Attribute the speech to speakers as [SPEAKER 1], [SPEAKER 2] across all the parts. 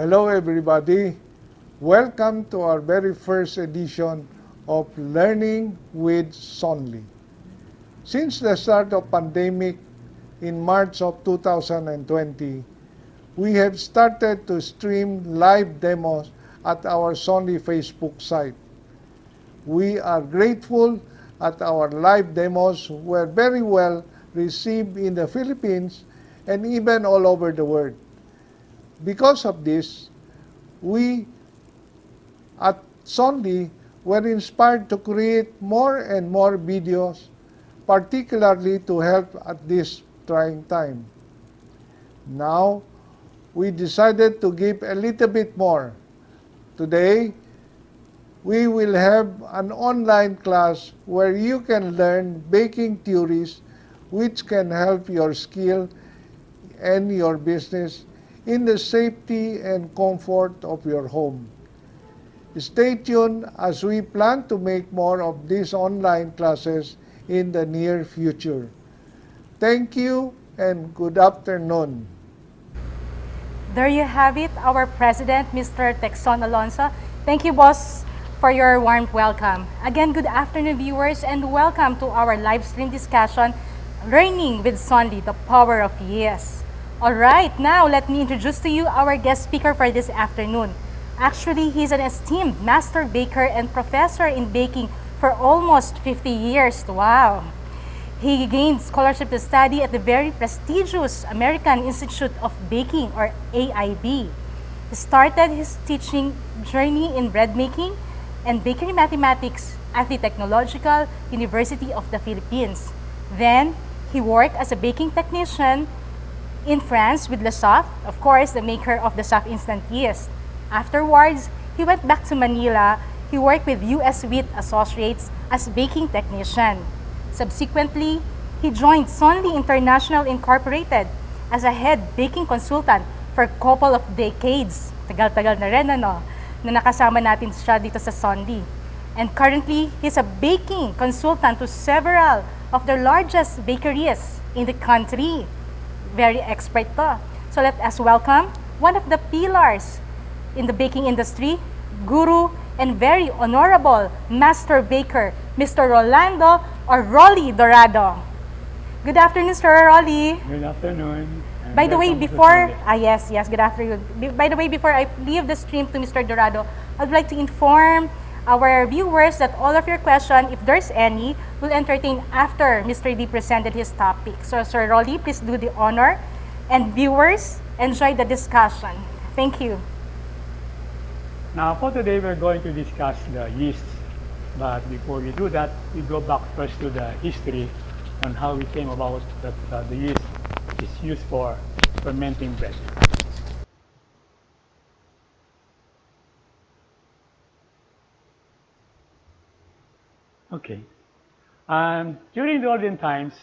[SPEAKER 1] Hello everybody. Welcome to our very first edition of Learning with Sonlie. Since the start of pandemic in March of 2020, we have started to stream live demos at our Sonlie Facebook site. We are grateful that our live demos were very well received in the Philippines and even all over the world. Because of this, we at Sonlie were inspired to create more and more videos, particularly to help at this trying time. Now, we decided to give a little bit more. Today, we will have an online class where you can learn baking theories which can help your skill and your business in the safety and comfort of your home. Stay tuned as we plan to make more of these online classes in the near future. Thank you and good afternoon.
[SPEAKER 2] There you have it, our President, Mr. Texon Alonso. Thank you, boss, for your warm welcome. Again, good afternoon, viewers, and welcome to our live stream discussion, Learning with Sonlie, the Power of Yeast. All right, now let me introduce to you our guest speaker for this afternoon. Actually, he's an esteemed master baker and professor in baking for almost 50 years. Wow! He gained scholarship to study at the very prestigious American Institute of Baking, or AIB. He started his teaching journey in bread making and bakery mathematics at the Technological University of the Philippines. Then, he worked as a baking technician in France with Le Soft, of course, the maker of the soft instant yeast. Afterwards, he went back to Manila. He worked with US Wheat Associates as baking technician. Subsequently, he joined Sonlie International Incorporated as a head baking consultant for a couple of decades. Tagal-tagal na rin, ano, na nakasama natin siya dito sa Sonlie. And currently, he's a baking consultant to several of the largest bakeries in the country. Very expert to. So let us welcome one of the pillars in the baking industry, guru and very honorable Master Baker, Mr. Rolando or Rolly Dorado. Good afternoon, Sir Rolly.
[SPEAKER 3] Good afternoon.
[SPEAKER 2] By the way, before, good afternoon. By the way, before I leave the stream to Mr. Dorado, I'd like to inform our viewers that all of your questions, if there's any, will entertain after Mr. D presented his topic. So, Sir Rolly, please do the honor. And viewers, enjoy the discussion. Thank you.
[SPEAKER 3] Now, for today, we're going to discuss the yeast. But before we do that, we go back first to the history on how it came about that the yeast is used for fermenting bread. Okay. During the olden times,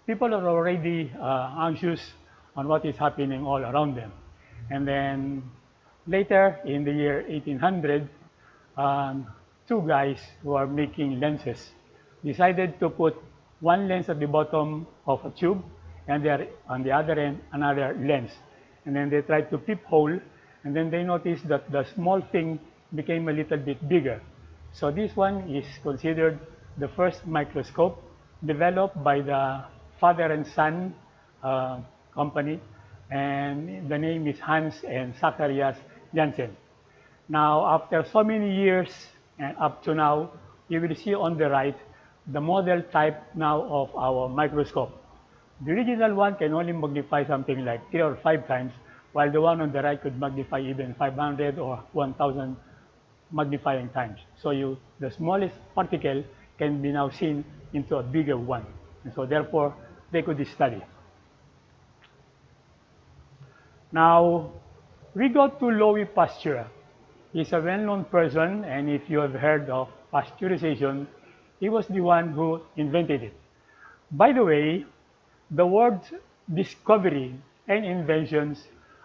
[SPEAKER 3] people are already anxious on what is happening all around them. And then later, in the year 1800, two guys who are making lenses decided to put one lens at the bottom of a tube and there on the other end another lens. And then they tried to peep hole, and then they noticed that the small thing became a little bit bigger. So this one is considered the first microscope developed by the father and son company, and the name is Hans and Zacharias Janssen. Now, after so many years and up to now, you will see on the right the model type now of our microscope. The original one can only magnify something like 3 or 5 times, while the one on the right could magnify even 500 or 1000 magnifying times. So the smallest particle can be now seen into a bigger one. And so therefore, they could study. Now, we go to Louis Pasteur. He's a well-known person, and if you have heard of pasteurization, he was the one who invented it. By the way, the words discovery and inventions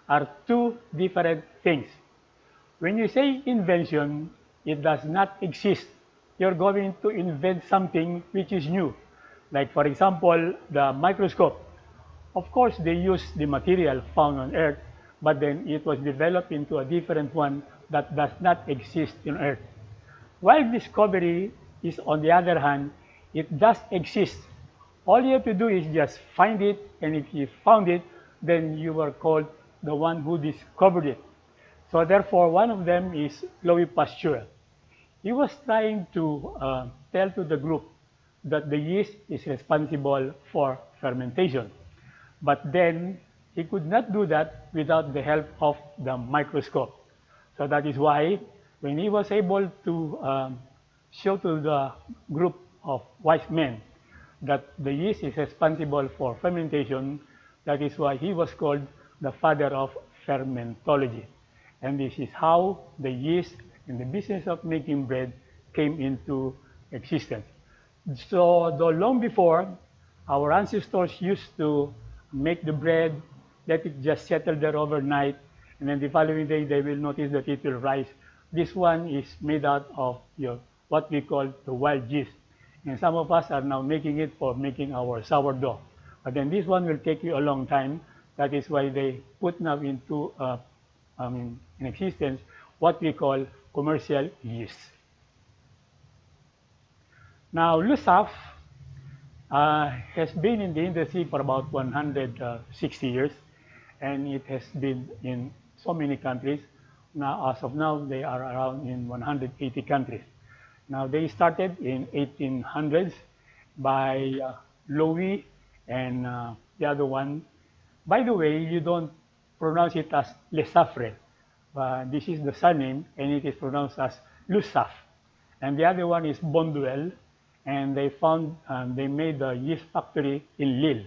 [SPEAKER 3] are two different things. When you say invention, it does not exist. You're going to invent something which is new. Like, for example, the microscope. Of course, they use the material found on Earth, but then it was developed into a different one that does not exist in Earth. While discovery is, on the other hand, it does exist. All you have to do is just find it, and if you found it, then you are called the one who discovered it. So therefore, one of them is Louis Pasteur. He was trying to tell to the group that the yeast is responsible for fermentation. But then he could not do that without the help of the microscope. So that is why when he was able to show to the group of wise men that the yeast is responsible for fermentation, that is why he was called the father of fermentology. And this is how the yeast and the business of making bread came into existence. So though long before, our ancestors used to make the bread, let it just settle there overnight, and then the following day they will notice that it will rise. This one is made out of what we call the wild yeast. And some of us are now making it for making our sourdough. But then this one will take you a long time. That is why they put now into in existence what we call commercial yeast. Now, Lusaf has been in the industry for about 160 years, and it has been in so many countries. Now, as of now, they are around in 180 countries. Now, they started in 1800s by Louis and the other one. By the way, you don't pronounce it as Le Safre. This is the surname, and it is pronounced as Lusaf. And the other one is Bonduel, and they made the yeast factory in Lille.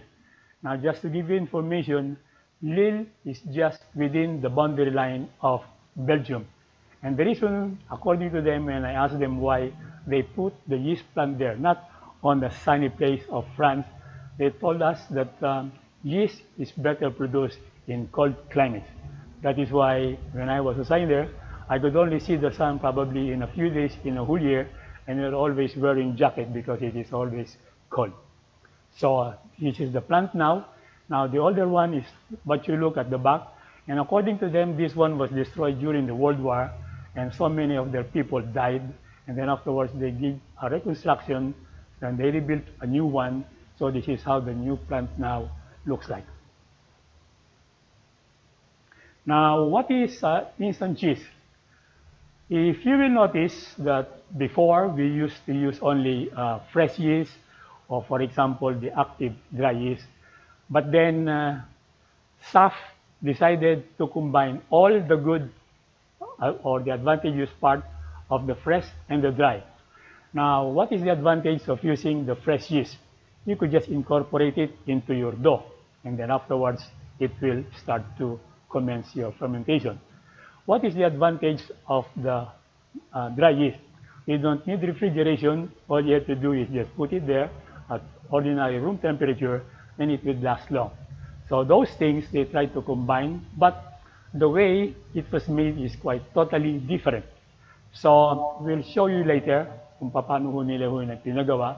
[SPEAKER 3] Now, just to give you information, Lille is just within the boundary line of Belgium. And the reason, according to them, when I asked them why they put the yeast plant there, not on the sunny place of France, they told us that yeast is better produced in cold climates. That is why when I was assigned there, I could only see the sun probably in a few days in a whole year, and you're always wearing jacket because it is always cold. So this is the plant now. Now the older one is what you look at the back, and according to them, this one was destroyed during the World War, and so many of their people died, and then afterwards they did a reconstruction, and they rebuilt a new one. So this is how the new plant now looks like. Now, what is instant cheese? If you will notice that before we used to use only fresh yeast, or for example, the active dry yeast, but then SAF decided to combine all the good or the advantageous part of the fresh and the dry. Now, what is the advantage of using the fresh yeast? You could just incorporate it into your dough, and then afterwards it will start to commence your fermentation. What is the advantage of the dry yeast? You don't need refrigeration. All you have to do is just put it there at ordinary room temperature, and it will last long. So those things they try to combine, but the way it was made is quite totally different. So we'll show you later kung paano nila pinagawa.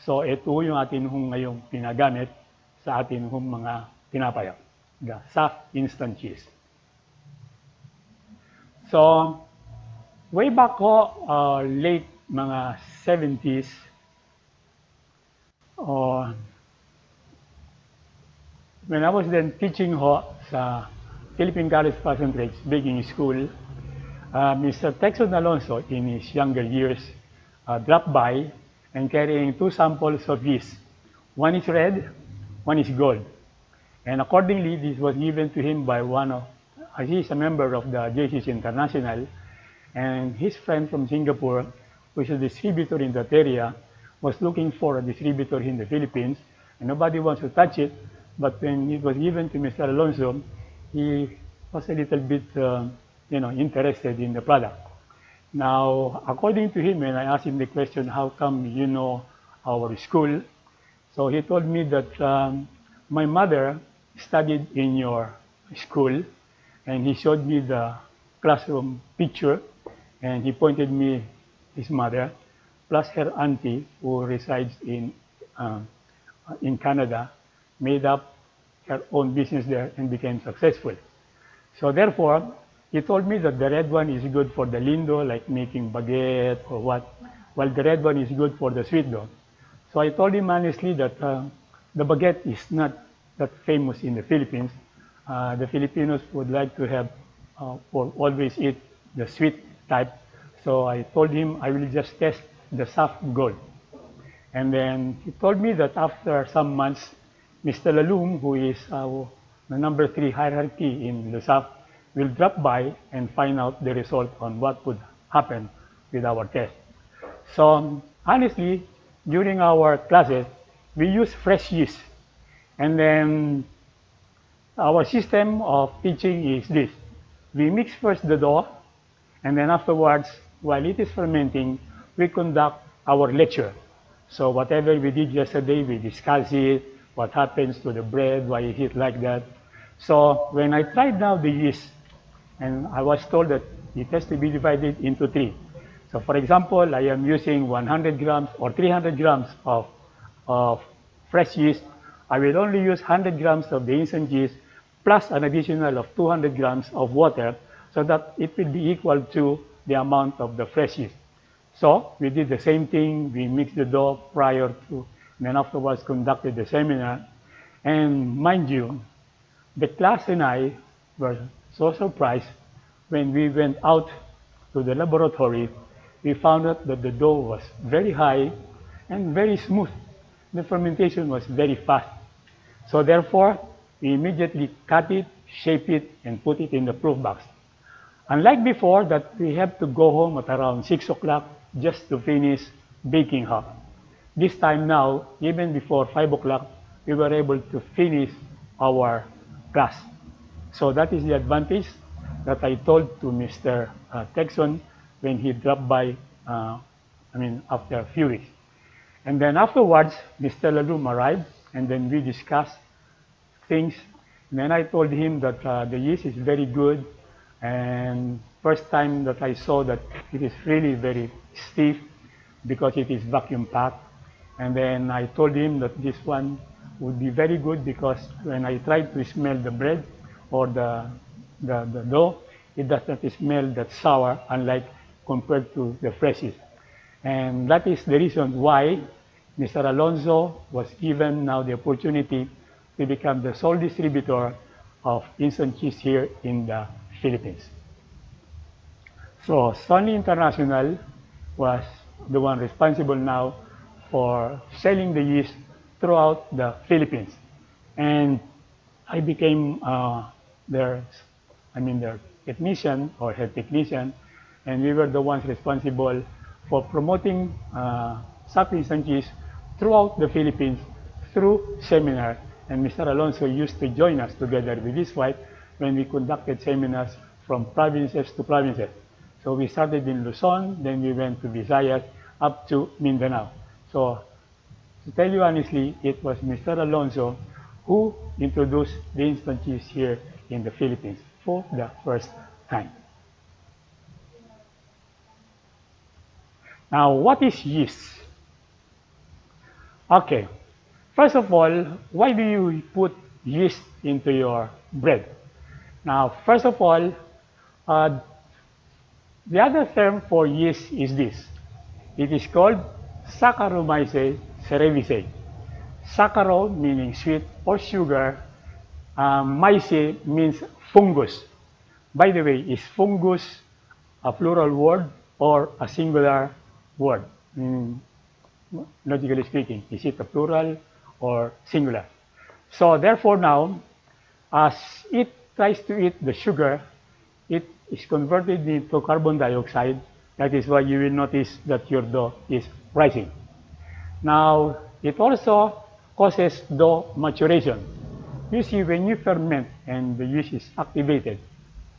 [SPEAKER 3] So ito yung atin ngayong pinagamit sa atin mga tinapay, the soft instant cheese. So way back late mga 70s, when I was then teaching sa Philippine College of Arts and Trades Baking School, Mr. Texon Alonso, in his younger years, dropped by and carrying 2 samples of yeast. One is red, one is gold. And accordingly, this was given to him by he is a member of the JCC International, and his friend from Singapore, who is a distributor in that area, was looking for a distributor in the Philippines, and nobody wants to touch it. But when it was given to Mr. Alonso, he was a little bit, interested in the product. Now, according to him, when I asked him the question, how come you know our school? So he told me that my mother studied in your school, and he showed me the classroom picture, and he pointed me his mother, plus her auntie, who resides in Canada, made up her own business there and became successful. So therefore, he told me that the red one is good for the lindo, like making baguette or what, while the red one is good for the sweet dough. So I told him honestly that the baguette is not that famous in the Philippines. The Filipinos would like to have or always eat the sweet type. So I told him I will just test the soft gold. And then he told me that after some months, Mr. Lalum, who is the number 3 hierarchy in Lusaf, will drop by and find out the result on what would happen with our test. So honestly, during our classes, we use fresh yeast. And then our system of teaching is this. We mix first the dough, and then afterwards, while it is fermenting, we conduct our lecture. So whatever we did yesterday, we discuss it, what happens to the bread, why is it like that. So when I tried now the yeast, and I was told that it has to be divided into 3. So for example, I am using 100 grams or 300 grams of fresh yeast. I will only use 100 grams of the instant yeast plus an additional of 200 grams of water so that it will be equal to the amount of the fresh yeast. So we did the same thing. We mixed the dough prior to, and then afterwards conducted the seminar. And mind you, the class and I were so surprised when we went out to the laboratory. We found out that the dough was very high and very smooth. The fermentation was very fast. So therefore, we immediately cut it, shape it, and put it in the proof box. Unlike before that we have to go home at around 6 o'clock just to finish baking hot. This time now, even before 5 o'clock, we were able to finish our class. So that is the advantage that I told to Mr. Texon when he dropped by, after a few weeks. And then afterwards, Mr. Lalum arrived, and then we discussed things. And then I told him that the yeast is very good, and first time that I saw that it is really very stiff because it is vacuum packed. And then I told him that this one would be very good because when I tried to smell the bread or the dough, it does not smell that sour, unlike compared to the fresh yeast. And that is the reason why Mr. Alonso was given now the opportunity to become the sole distributor of instant cheese here in the Philippines. So Sonlie International was the one responsible now for selling the yeast throughout the Philippines. And I became their technician or head technician, and we were the ones responsible for promoting Sapi instant cheese throughout the Philippines through seminar. And Mr. Alonso used to join us together with his wife when we conducted seminars from provinces to provinces. So we started in Luzon, then we went to Visayas, up to Mindanao. So to tell you honestly, it was Mr. Alonso who introduced the instant cheese here in the Philippines for the first time. Now, what is yeast? Okay, first of all, why do you put yeast into your bread? Now, first of all, the other term for yeast is this. It is called Saccharomyces cerevisiae. Saccharose meaning sweet or sugar. Myce means fungus. By the way, is fungus a plural word or a singular word? Logically speaking, is it a plural or singular? So therefore now, as it tries to eat the sugar, it is converted into carbon dioxide. That is why you will notice that your dough is rising. Now, it also causes dough maturation. You see, when you ferment and the yeast is activated,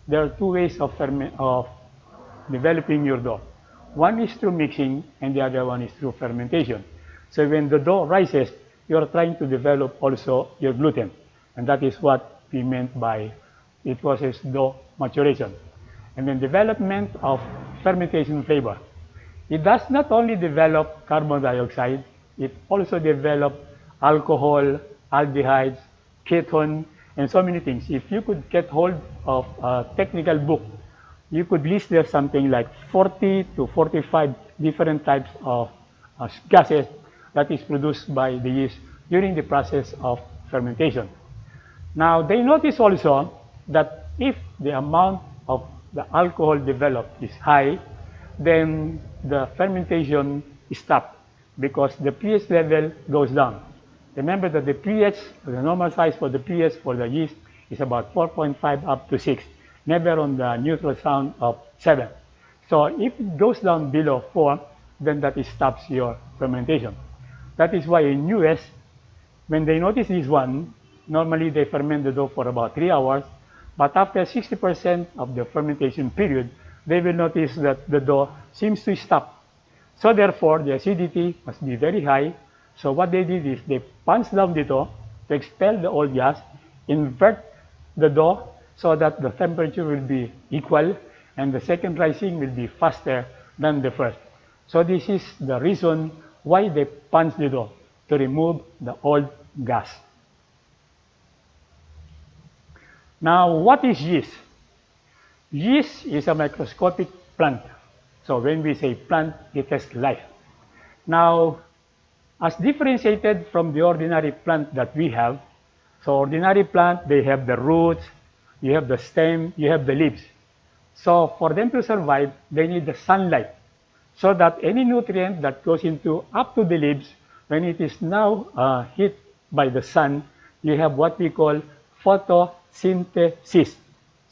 [SPEAKER 3] there are two ways of developing your dough. One is through mixing, and the other one is through fermentation. So when the dough rises, you are trying to develop also your gluten. And that is what we meant by it causes dough maturation. And then development of fermentation flavor. It does not only develop carbon dioxide, it also develops alcohol, aldehydes, ketone, and so many things. If you could get hold of a technical book, you could list there something like 40 to 45 different types of gases that is produced by the yeast during the process of fermentation. Now, they notice also that if the amount of the alcohol developed is high, then the fermentation stops because the pH level goes down. Remember that the pH, the normal size for the pH for the yeast is about 4.5 up to 6, never on the neutral sound of 7. So if it goes down below 4, then that stops your fermentation. That is why in US, when they notice this one, normally they ferment the dough for about 3 hours, but after 60% of the fermentation period, they will notice that the dough seems to stop. So therefore, the acidity must be very high. So what they did is they punch down the dough to expel the old gas, invert the dough so that the temperature will be equal and the second rising will be faster than the first. So this is the reason why they punch the dough, to remove the old gas. Now, what is yeast? Yeast is a microscopic plant. So when we say plant, it has life. Now, as differentiated from the ordinary plant that we have, so ordinary plant, they have the roots, you have the stem, you have the leaves. So for them to survive, they need the sunlight, so that any nutrient that goes into up to the leaves, when it is now hit by the sun, you have what we call photosynthesis.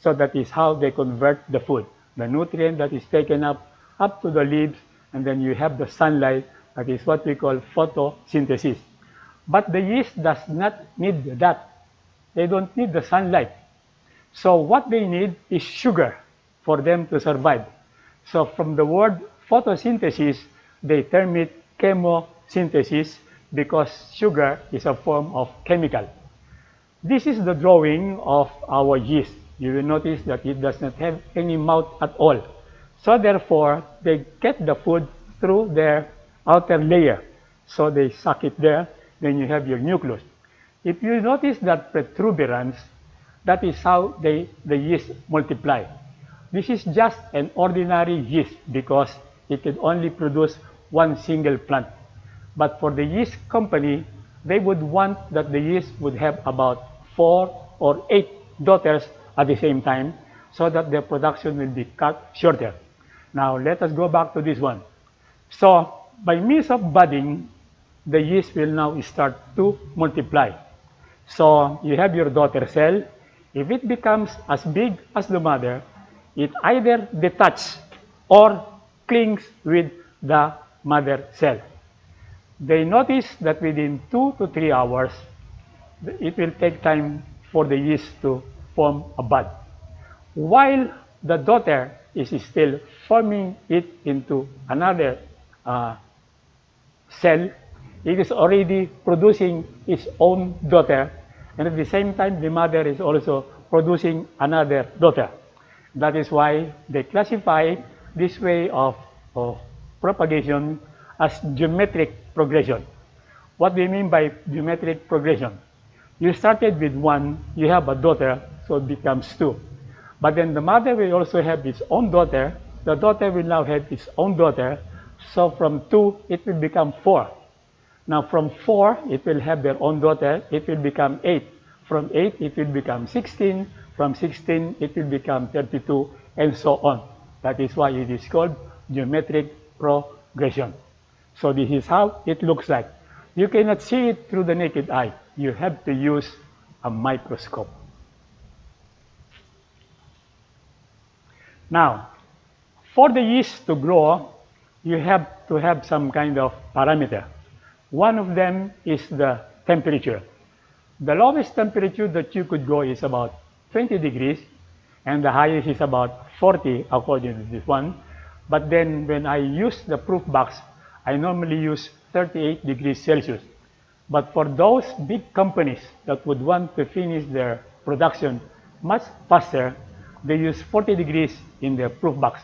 [SPEAKER 3] So that is how they convert the food. The nutrient that is taken up to the leaves, and then you have the sunlight, that is what we call photosynthesis. But the yeast does not need that. They don't need the sunlight. So what they need is sugar for them to survive. So from the word photosynthesis, they term it chemosynthesis because sugar is a form of chemical. This is the drawing of our yeast. You will notice that it does not have any mouth at all. So therefore, they get the food through their outer layer. So they suck it there, then you have your nucleus. If you notice that protuberance, that is how the yeast multiply. This is just an ordinary yeast because it can only produce one single plant. But for the yeast company, they would want that the yeast would have about 4 or 8 daughters at the same time so that their production will be cut shorter. Now let us go back to this one. So by means of budding, the yeast will now start to multiply. So you have your daughter cell. If it becomes as big as the mother, it either detaches or clings with the mother cell. They notice that within 2 to 3 hours, it will take time for the yeast to form a bud. While the daughter is still forming it into another cell, it is already producing its own daughter, and at the same time, the mother is also producing another daughter. That is why they classify this way of propagation as geometric progression. What do you mean by geometric progression? You started with 1, you have a daughter, so it becomes 2. But then the mother will also have its own daughter, the daughter will now have its own daughter, so from 2, it will become 4. Now from 4, it will have their own daughter, it will become 8. From 8, it will become 16. From 16, it will become 32, and so on. That is why it is called geometric progression. So this is how it looks like. You cannot see it through the naked eye. You have to use a microscope. Now, for the yeast to grow, you have to have some kind of parameter. One of them is the temperature. The lowest temperature that you could go is about 20 degrees, and the highest is about 40 according to this one. But then when I use the proof box, I normally use 38 degrees Celsius. But for those big companies that would want to finish their production much faster, they use 40 degrees in their proof box,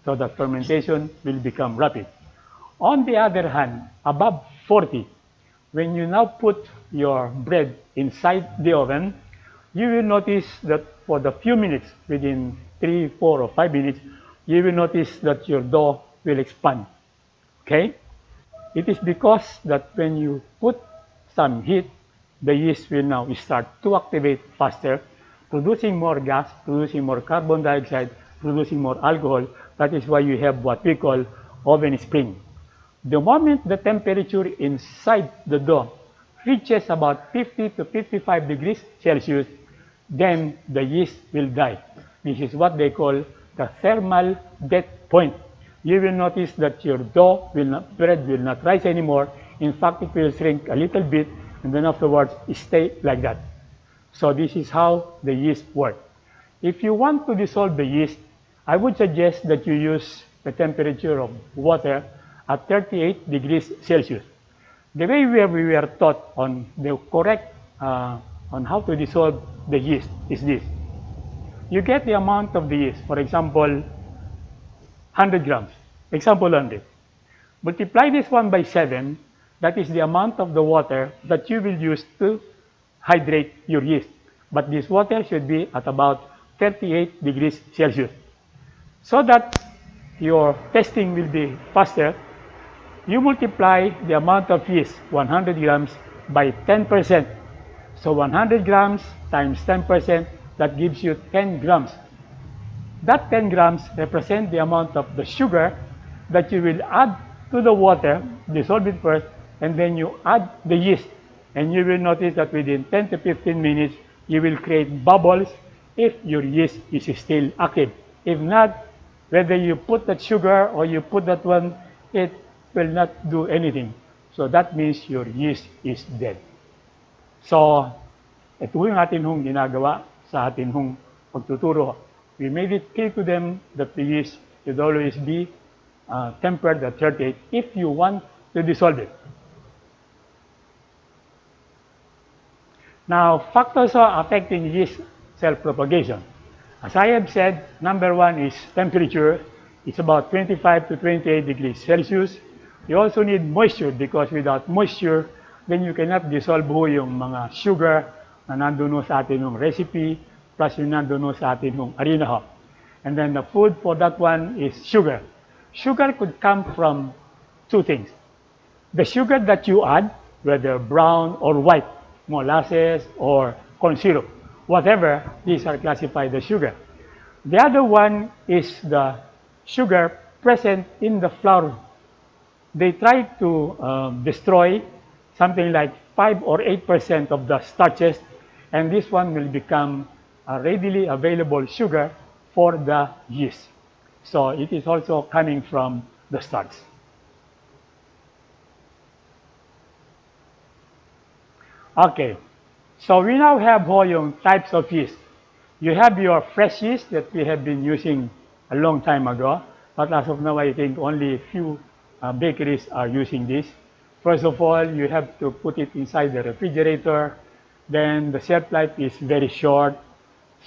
[SPEAKER 3] so the fermentation will become rapid. On the other hand, above 40, when you now put your bread inside the oven, you will notice that for the few minutes, within 3, 4, or 5 minutes, you will notice that your dough will expand. Okay? It is because that when you put some heat, the yeast will now start to activate faster, producing more gas, producing more carbon dioxide, producing more alcohol. That is why you have what we call oven spring. The moment the temperature inside the dough reaches about 50 to 55 degrees Celsius, then the yeast will die. This is what they call the thermal death point. You will notice that your bread will not rise anymore. In fact, it will shrink a little bit, and then afterwards stay like that. So this is how the yeast works. If you want to dissolve the yeast, I would suggest that you use the temperature of water at 38 degrees Celsius. The way we were taught on the correct on how to dissolve the yeast is this. You get the amount of the yeast, for example, 100 grams, example 100. Multiply this one by 7, that is the amount of the water that you will use to hydrate your yeast. But this water should be at about 38 degrees Celsius. So that your testing will be faster, you multiply the amount of yeast, 100 grams, by 10%. So 100 grams times 10%, that gives you 10 grams. That 10 grams represent the amount of the sugar that you will add to the water, dissolve it first, and then you add the yeast. And you will notice that within 10 to 15 minutes, you will create bubbles if your yeast is still active. If not, whether you put that sugar or you put that one, it will not do anything. So that means your yeast is dead. So, ito yung atin hong ginagawa sa atin hong pagtuturo. We made it clear to them that the yeast should always be tempered at 38 if you want to dissolve it. Now, factors are affecting yeast cell propagation. As I have said, number one is temperature. It's about 25 to 28 degrees Celsius. You also need moisture because without moisture, then you cannot dissolve yung mga sugar na nandun sa atin yung recipe plus yung nandun sa atin yung harina ho. And then the food for that one is sugar. Sugar could come from two things. The sugar that you add, whether brown or white, molasses or corn syrup, whatever, these are classified as sugar. The other one is the sugar present in the flour. They try to destroy something like 5 or 8% of the starches, and this one will become a readily available sugar for the yeast. So it is also coming from the starch. Okay, so we now have yung types of yeast. You have your fresh yeast that we have been using a long time ago, but as of now I think only a few bakeries are using this. First of all, you have to put it inside the refrigerator. Then the shelf life is very short.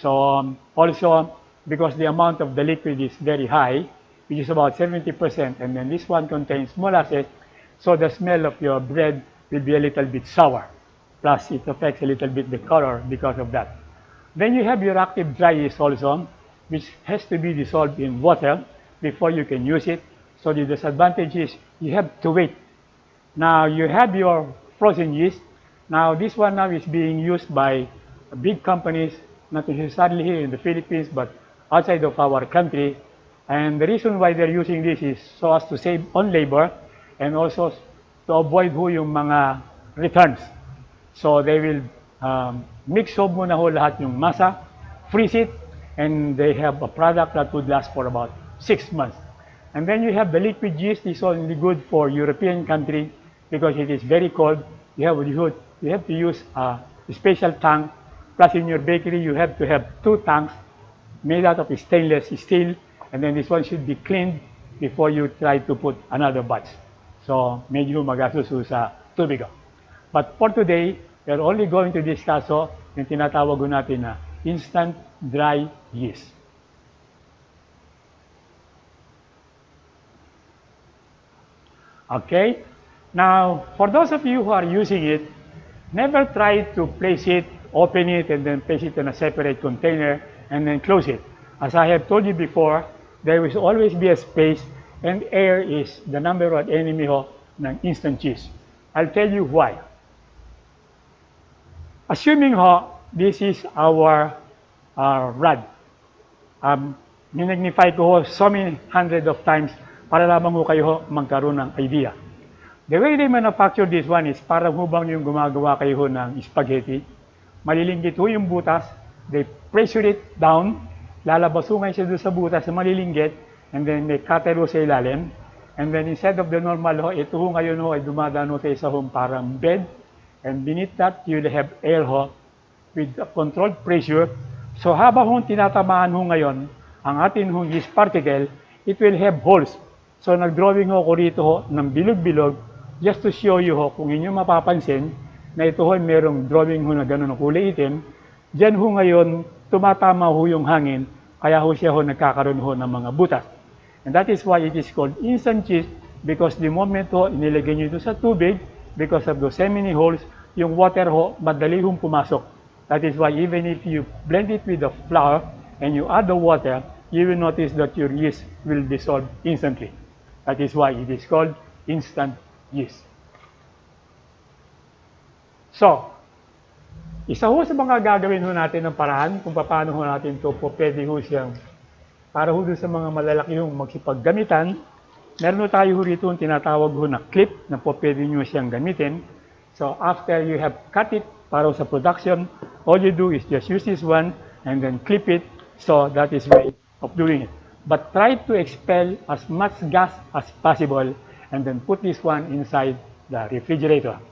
[SPEAKER 3] So also, because the amount of the liquid is very high, which is about 70%, and then this one contains molasses, so the smell of your bread will be a little bit sour. Plus, it affects a little bit the color because of that. Then you have your active dry yeast also, which has to be dissolved in water before you can use it. So the disadvantage is you have to wait. Now you have your frozen yeast. Now this one now is being used by big companies, not necessarily here in the Philippines, but outside of our country. And the reason why they're using this is so as to save on labor and also to avoid yung mga returns. So they will mix muna lahat yung masa, freeze it, and they have a product that would last for about 6 months. And then you have the liquid yeast. It's only good for European country because it is very cold. You have to use a special tank. Plus in your bakery, you have to have 2 tanks made out of stainless steel. And then this one should be cleaned before you try to put another batch. So medyo magastos sa tubig. But for today, we're only going to discuss yung tinatawag natin na instant dry yeast. Okay, now for those of you who are using it, never try to place it open it and then place it in a separate container and then close it. As I have told you before, there will always be a space, and air is the number one enemy ho ng instant cheese. I'll tell you why. Assuming ho, this is our rod. Minagnify ko ho so many hundred of times para lamang ho kayo ho magkaroon ng idea. The way they manufacture this one is parang hubang yung gumagawa kayo ho ng spaghetti. Malilinggit ho yung butas, they pressure it down, lalabas ho ngayon siya doon sa butas na malilinggit, and then may cutter ho sa ilalim. And then instead of the normal ho, ito ho ngayon ho ay dumadaan ho sa isa hong parang bed. And beneath that, you'll have air ho with a controlled pressure. So habang ho tinatamaan ho ngayon, ang atin hong yeast particle, it will have holes. So nag-drawing ho ko rito ho ng bilog-bilog just to show you ho, kung inyo mapapansin, na ito ho merong drawing ho na gano'n ng kulay itim. Diyan ho ngayon, tumatama ho yung hangin, kaya ho siya ho nagkakaroon ho ng mga butas. And that is why it is called instant cheese, because the moment ho inilagay nyo ito sa tubig, because of those many holes, yung water ho, madali hong pumasok. That is why even if you blend it with the flour and you add the water, you will notice that your yeast will dissolve instantly. That is why it is called instant yeast. So, isa ho sa mga gagawin ho natin ng paraan kung paano ho natin ito po pwede ho siyang para ho sa mga malalaki hong magsipaggamitan. Meron ho tayo ho rito yung tinatawag ho na clip na po pwede nyo siyang gamitin. So after you have cut it para sa production, all you do is just use this one and then clip it. So that is way of doing it. But try to expel as much gas as possible and then put this one inside the refrigerator.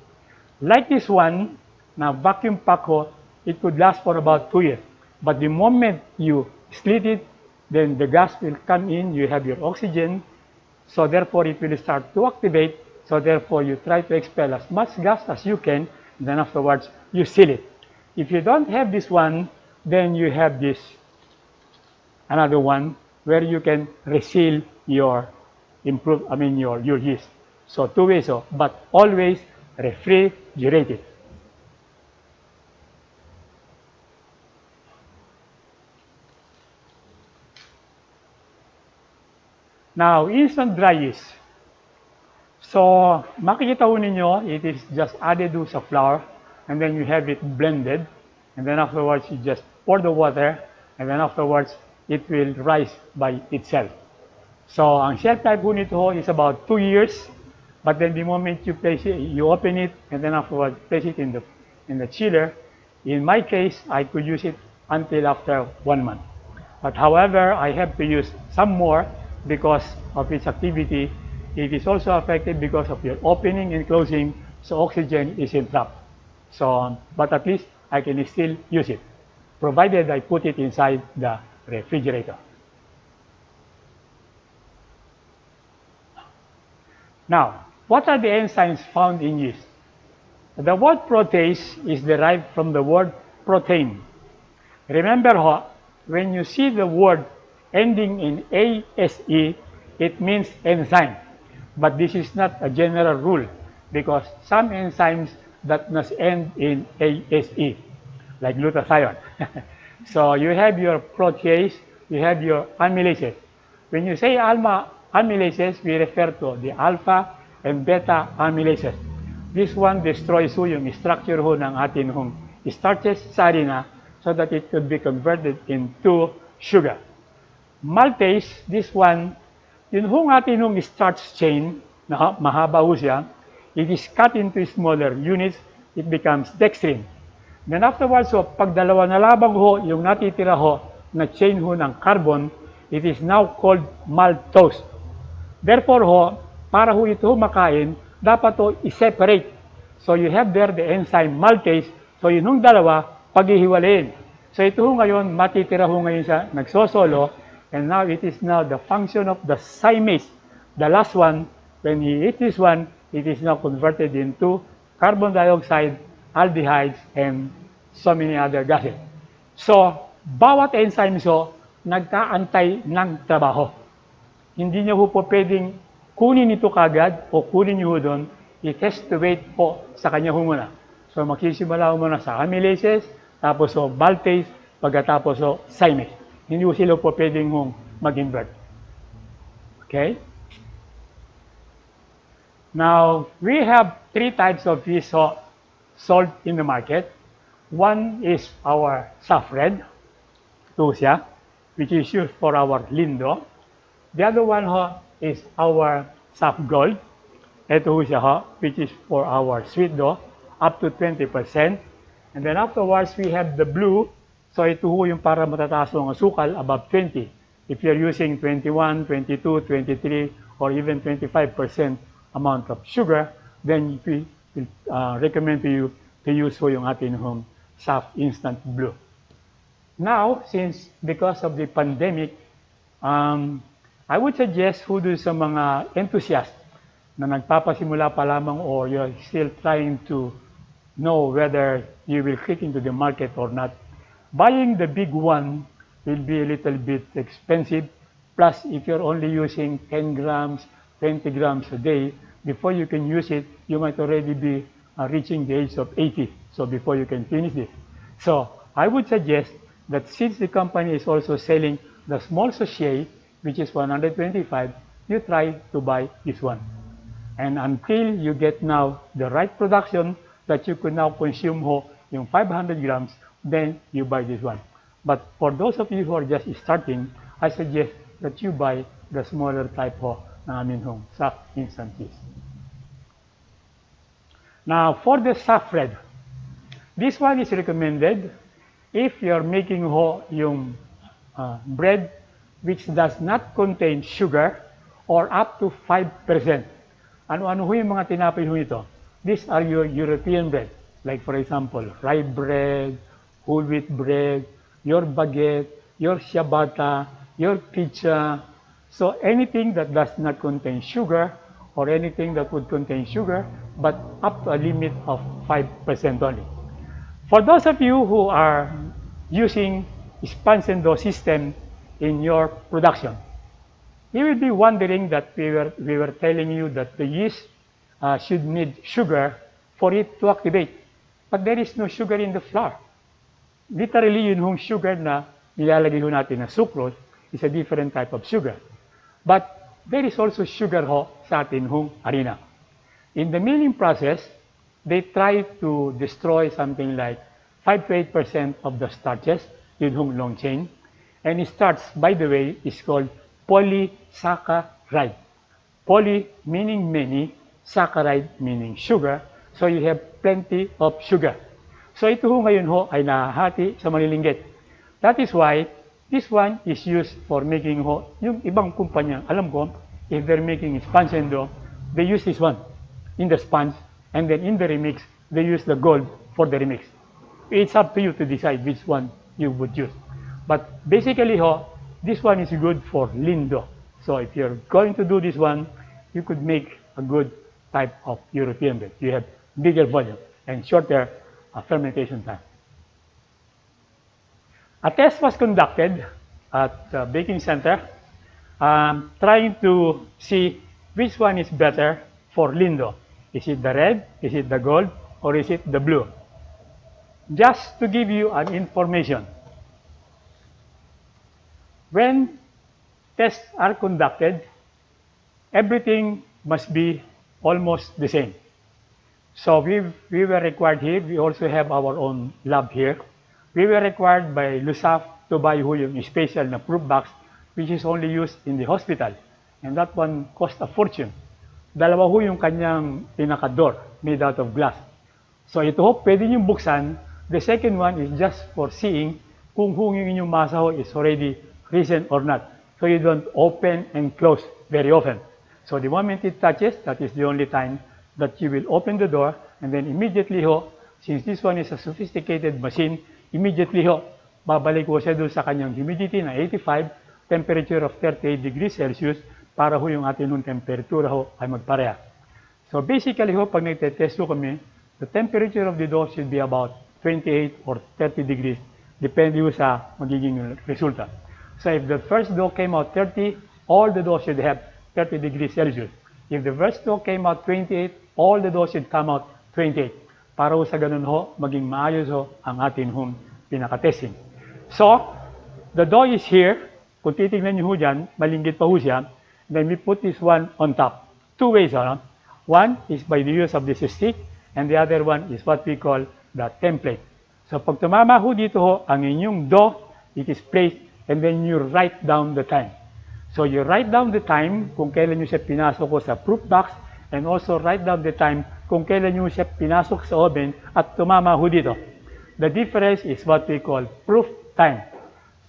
[SPEAKER 3] Like this one, na vacuum pack ho, it could last for about 2 years. But the moment you slit it, then the gas will come in, you have your oxygen, so therefore it will start to activate, so therefore you try to expel as much gas as you can, and then afterwards you seal it. If you don't have this one, then you have this, another one, where you can reseal your your yeast. So 2 ways, but always refrigerate it. Now, instant dry yeast. So, makikita ho ninyo, it is just added sa flour, and then you have it blended, and then afterwards you just pour the water, and then afterwards it will rise by itself. So, ang shelf life ho nito is about 2 years, but then the moment you place it, you open it, and then afterwards place it in the chiller. In my case, I could use it until after 1 month. But however, I have to use some more because of its activity. It is also affected because of your opening and closing, so oxygen is entrapped. So, but at least I can still use it, provided I put it inside the refrigerator. Now, what are the enzymes found in yeast? The word protease is derived from the word protein. Remember ho, when you see the word ending in ASE, it means enzyme. But this is not a general rule because some enzymes that must end in ASE, like glutathione. So you have your protease, you have your amylases. When you say amylases, we refer to the alpha and beta amylases. This one destroys yung structure ho ng atin hong starches sa harina so that it could be converted into sugar. Maltase, this one, yun hong atin hong starch chain, na mahaba ho siya, it is cut into smaller units, it becomes dextrin. Then afterwards, so, pag dalawa na labang ho, yung natitira ho na chain ho ng carbon, it is now called maltose. Therefore ho, para ho ito makain, dapat ho i-separate. So you have there the enzyme maltase, so yun hong dalawa, paghihiwalayin. So ito ho ngayon, matitira ho ngayon sa nagsosolo, and now it is now the function of the zymase. The last one, when he eats this one, it is now converted into carbon dioxide, aldehydes, and so many other gases. So, bawat enzyme so, nagkaantay ng trabaho. Hindi nyo po pwedeng kunin ito kagad o kunin nyo doon. It has to wait po sa kanya muna. So, magsisimula muna sa amylases, tapos ho, maltase, pagkatapos ho, Siamese. Hindi ho sila po pwedeng hong mag-invert. Okay? Now, we have three types of yeast sold in the market. One is our soft red, ito siya, which is used for our lindo. The other one is our soft gold. Ito siya which is for our sweet dough, up to 20%. And then afterwards, we have the blue. So ito yung para matataas ang asukal, above 20. If you're using 21, 22, 23, or even 25% amount of sugar, then we will recommend to you to use yung ating soft instant blue. Now, because of the pandemic, I would suggest do sa mga enthusiasts na nagpapasimula pa lamang or you're still trying to know whether you will click into the market or not. Buying the big one will be a little bit expensive. Plus, if you're only using 10 grams, 20 grams a day, before you can use it, you might already be reaching the age of 80. So before you can finish this. So I would suggest that since the company is also selling the small sachet, which is 125, you try to buy this one. And until you get now the right production that you could now consume yung 500 grams, then you buy this one. But for those of you who are just starting, I suggest that you buy the smaller type ng amin soft instant yeast. Now, for the soft red, this one is recommended if you're making yung bread which does not contain sugar or up to 5%. Ano-ano yung mga tinapay ito? These are your European bread. Like for example, rye bread, whole wheat bread, your baguette, your ciabatta, your pizza. So anything that does not contain sugar or anything that would contain sugar, but up to a limit of 5% only. For those of you who are using sponge and dough system in your production, you will be wondering that we were telling you that the yeast should need sugar for it to activate. But there is no sugar in the flour. Literally, yun sugar na nilalagay natin na sucrose is a different type of sugar. But there is also sugar sa atin harina. In the milling process, they try to destroy something like 5 to 8% of the starches, yun long chain. And it starts, by the way, is called polysaccharide. Poly meaning many, saccharide meaning sugar. So you have plenty of sugar. So ito ngayon ay nahahati sa malilinggit. That is why this one is used for making yung ibang kumpanya. Alam ko, if they're making sponge and dough, they use this one in the sponge, and then in the remix, they use the gold for the remix. It's up to you to decide which one you would use. But basically, this one is good for lindo. So if you're going to do this one, you could make a good type of European bread. You have bigger volume and shorter fermentation time. A test was conducted at the baking center, trying to see which one is better for lindo. Is it the red, is it the gold, or is it the blue? Just to give you an information, when tests are conducted, everything must be almost the same. So we were required here, we also have our own lab here. We were required by LUSAF to buy yung special na proof box, which is only used in the hospital. And that one cost a fortune. Dalawa yung kanyang pinaka-door, made out of glass. So ito pwede nyo buksan. The second one is just for seeing kung yung inyong masa is already risen or not. So you don't open and close very often. So the moment it touches, that is the only time that you will open the door, and then immediately since this one is a sophisticated machine, immediately babalik siya doon sa kanyang humidity na 85, temperature of 38 degrees Celsius, para yung ating temperatura ay magpareha. So basically pag nagtetest kami, the temperature of the dough should be about 28 or 30 degrees, depende sa magiging resulta. So if the first dough came out 30, all the dough should have 30 degrees Celsius. If the first dough came out 28, all the dough should come out 28. Para sa ganun maging maayos ang ating pinaka-testing. So, the dough is here. Kung titignan nyo ho dyan, malinggit pa ho siya. Then we put this one on top. Two ways. One is by the use of this stick, and the other one is what we call the template. So pag tumama ho dito ho, ang inyong dough, it is placed, and then you write down the time. So you write down the time kung kailan nyo siya pinasok ko sa proof box, and also write down the time kung kailan nyo siya pinasok sa oven at tumama ho dito. The difference is what we call proof time.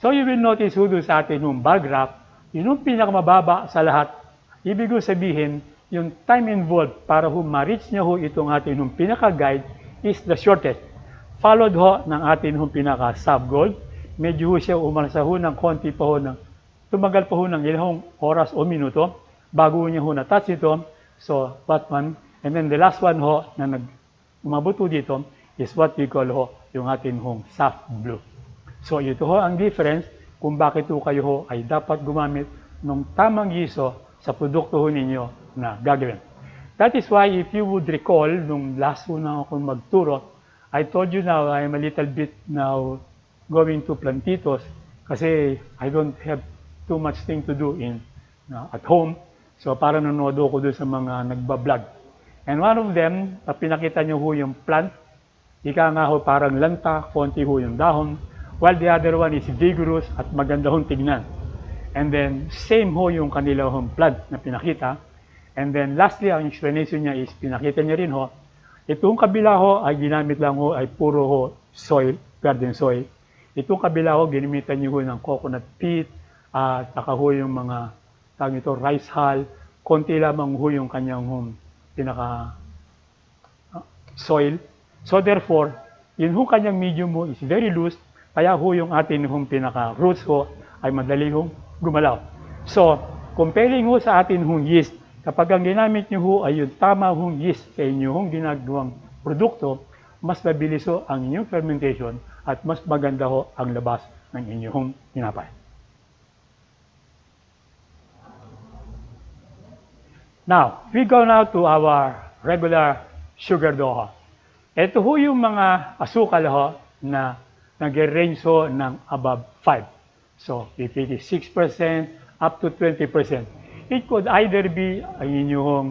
[SPEAKER 3] So you will notice ho doon sa atin yung bar graph, yun yung pinakamababa sa lahat. Ibig sabihin, yung time involved para ho ma-reach nyo ho itong atin yung pinaka-guide is the shortest. Followed ho ng atin yung pinaka-sub-gold. Medyo ho siya umalsa ho ng konti pa ho ng tumagal pa ho ng ilang oras o minuto bago niya ho na-touch ito. So, that one. And then the last one ho na umabot ho dito is what we call ho yung atin hong soft blue. So, ito ho ang difference kung bakit ho kayo ho ay dapat gumamit ng tamang giso sa produkto ho ninyo na gagawin. That is why if you would recall, nung last ho na akong magturo, I told you now I'm a little bit now going to Plantitos kasi I don't have too much thing to do at home. So para nanonood ako doon sa mga nagbablog. And one of them, pinakita nyo ho yung plant. Ika nga ho parang lanta, konti ho yung dahon. While the other one is vigorous at maganda hong tignan. And then same ho yung kanila hong plant na pinakita. And then lastly, ang explanation niya is pinakita niya rin ho. Itong kabila ho ay ginamit lang ho ay puro ho soil, garden soil. Itong kabila ho, ginamitan niyo ho ng coconut peat, at saka ho yung mga tawag ito, rice hull, konti lamang ho yung kanyang pinaka soil. So therefore, yun ho kanyang medium ho is very loose, kaya ho yung atin hong pinaka roots ho ay madali hong gumalaw. So, comparing ho sa atin hong yeast, kapag ang ginamit nyo ho ay yung tama hong yeast sa inyong ginagawang produkto, mas mabilis ho ang inyong fermentation at mas maganda ho ang labas ng inyong tinapay. Now, we go now to our regular sugar dough. Ito ho yung mga asukal ho na nag-range ho ng above 5. So, if it is 6% up to 20%, it could either be ang inyong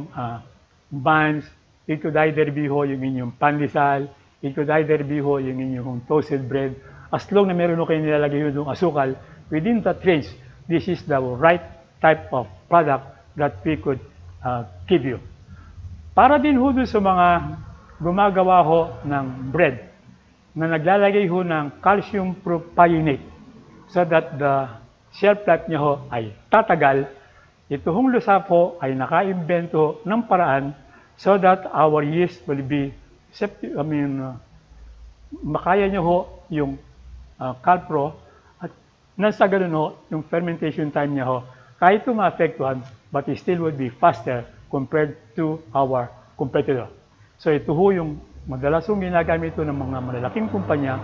[SPEAKER 3] buns, it could either be ho yung inyong pandesal, it could either be ho yung inyong toasted bread. As long na meron ho kayo nilalagay yung asukal, within that range, this is the right type of product that we could give you. Para din ho doon sa mga gumagawa ho ng bread na naglalagay ho ng calcium propionate so that the shelf life niya ho ay tatagal. Ito hong lusap ho ay naka-invento ng paraan so that our yeast will be makaya nyo ho yung calpro at nang sa ganun ho, yung fermentation time niya ho, kahit maapektuhan, but it still would be faster compared to our competitor. So ito ho yung madalas yung ginagamit ito ng mga malalaking kumpanya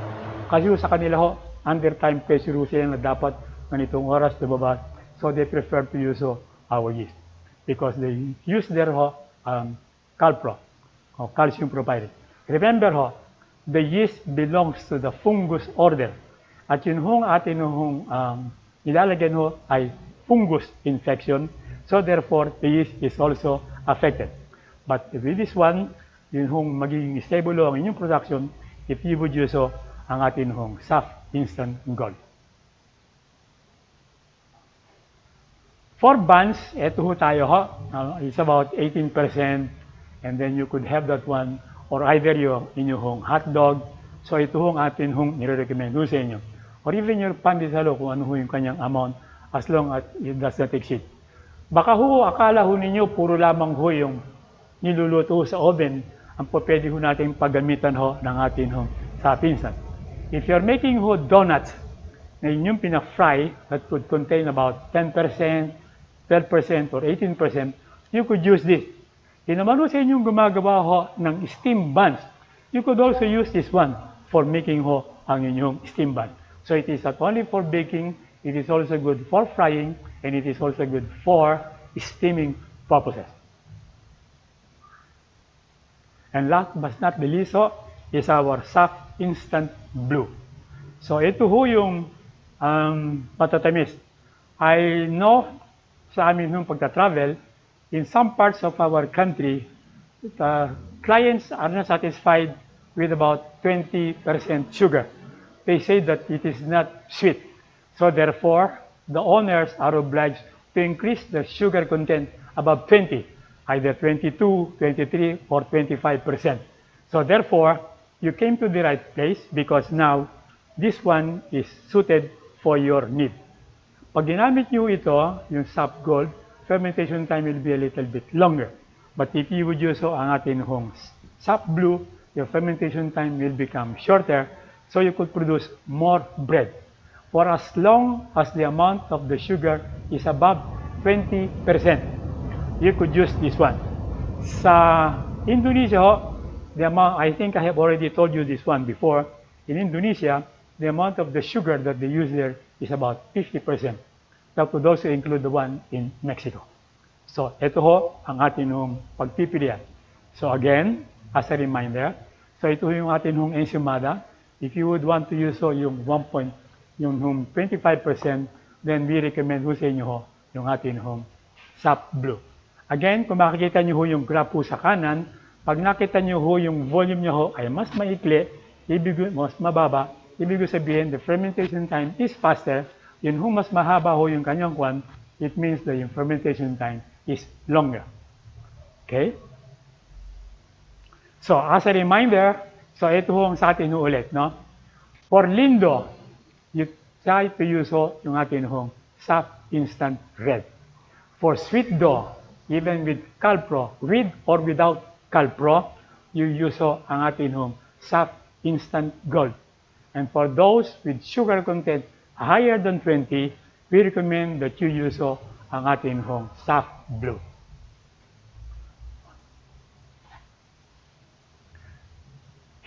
[SPEAKER 3] kasi sa kanila ho, under time pressure sila na dapat ganitong oras lumabas. So they prefer to use our yeast because they use their calpro or calcium propionate. Remember ho, the yeast belongs to the fungus order. At yun hong atin nilalagyan ho ay fungus infection. So therefore, the yeast is also affected. But with this one, yun hong magiging stable ang inyong production if you would use ang atin hong soft instant gold. For buns, ito ho tayo ho. It's about 18%. And then you could have that one or either yung inyong hot dog. So ito hong atin hong nire-recommend ho sa inyo. Or even your pandesal kung ano ho yung kanyang amount as long as it does not exceed. Baka ho, akala ho ninyo puro lamang ho yung niluluto ho sa oven ang pwede ho natin paggamitan ho ng atin ho sa pinsan. If you're making ho donuts na inyong pina-fry that could contain about 10%, 12%, or 18%, you could use this. Kung naman ho sa inyong gumagawa ho ng steam buns, you could also use this one for making ho ang inyong steam bun. So it is not only for baking, it is also good for frying, and it is also good for steaming purposes. And last but not the least is our soft instant blue. So ito ho yung matatamis. I know sa amin nung pagta-travel, in some parts of our country, clients are not satisfied with about 20% sugar. They say that it is not sweet. So therefore, the owners are obliged to increase the sugar content above 20, either 22, 23, or 25%. So therefore, you came to the right place because now this one is suited for your need. Pag ginamit nyo ito, yung Sap Gold, fermentation time will be a little bit longer. But if you would use ang atin hong Sap Blue, your fermentation time will become shorter, so you could produce more bread. For as long as the amount of the sugar is above 20%, you could use this one. Sa Indonesia, the amount, I think I have already told you this one before, in Indonesia, the amount of the sugar that they use there is about 50%. That would also include the one in Mexico. So, ito ho ang atin hong pagpipilian. So again, as a reminder, so ito yung atin hong ensymada. If you would want to use ho yung 25%, then we recommend ho sa inyo ho yung atin hong Sap Blue. Again, kung makikita nyo ho yung graph ho sa kanan, pag nakita nyo ho yung volume nyo ho ay mas maikli, mas mababa, ibig sabihin the fermentation time is faster. Yun ho mas mahaba ho yung kanyang kwan, it means that yung fermentation time is longer. Okay? So, as a reminder, so ito ho ang sa atin ho ulit, no? For Lindo, you try to use ho yung atin hong Sap Instant Red. For Sweet Dough, even with Calpro, with or without Calpro, you use ho ang atin hong Sap Instant Gold. And for those with sugar content higher than 20, we recommend that you use ho ang atin hong Sap Blue.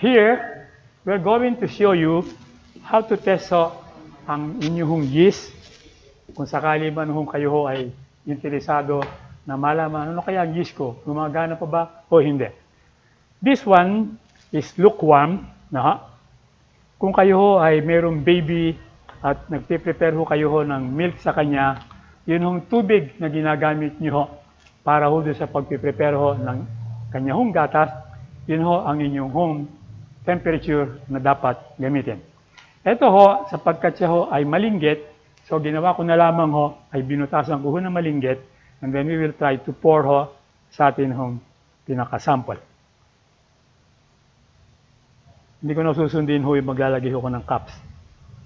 [SPEAKER 3] Here, we're going to show you how to test ho ang inyong yeast. Kung sakali man ho kayo ho ay interesado na malaman ano kaya ang yeast ko, gumagana pa ba o hindi. This one is lukewarm. Kung kayo ho ay mayroong baby at nagpe-prepare ho kayo ho ng milk sa kanya, yun hong tubig na ginagamit nyo ho para ho sa pagpe-prepare ho ng kanya hong gatas, yun ho ang inyong home temperature na dapat gamitin. Ito ho, sapagkat siya ho ay malinggit, so ginawa ko na lamang ho ay binutasan ko ho na malinggit, and then we will try to pour ho sa atin hong pinaka-sample. Hindi ko na susundin ho yung maglalagay ho ko ng cups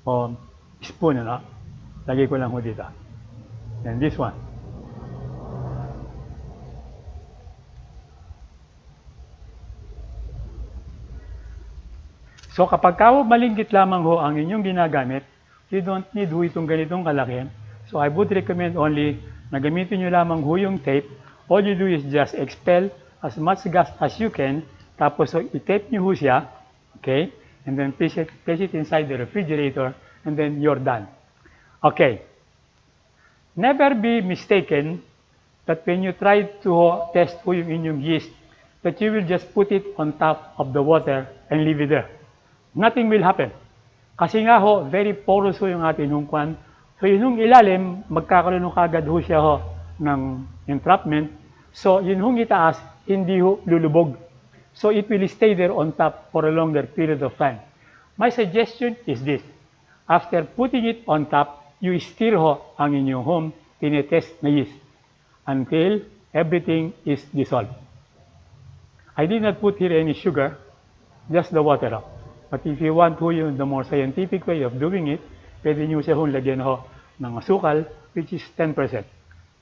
[SPEAKER 3] o spoon, ano? Lagay ko lang ho dito. And this one. So kapag malinggit lamang ho ang inyong ginagamit, you don't need ho itong ganitong kalaki. So I would recommend only na gamitin nyo lamang ho yung tape. All you do is just expel as much gas as you can, tapos so, i-tape nyo ho siya, okay? And then place it inside the refrigerator, and then you're done. Okay. Never be mistaken that when you try to test ho yung inyong yeast, that you will just put it on top of the water and leave it there. Nothing will happen. Kasi nga ho, very porous ho yung atin hong kwan. So yun hong ilalim, magkakaroon ho kagad ho siya ho ng entrapment. So yun hong itaas, hindi ho lulubog. So it will stay there on top for a longer period of time. My suggestion is this. After putting it on top, you stir ho ang inyong home tinetest na yeast until everything is dissolved. I did not put here any sugar, just the water ho. But if you want ho yung the more scientific way of doing it, pwede nyo siya hong lagyan ho ng asukal, which is 10%.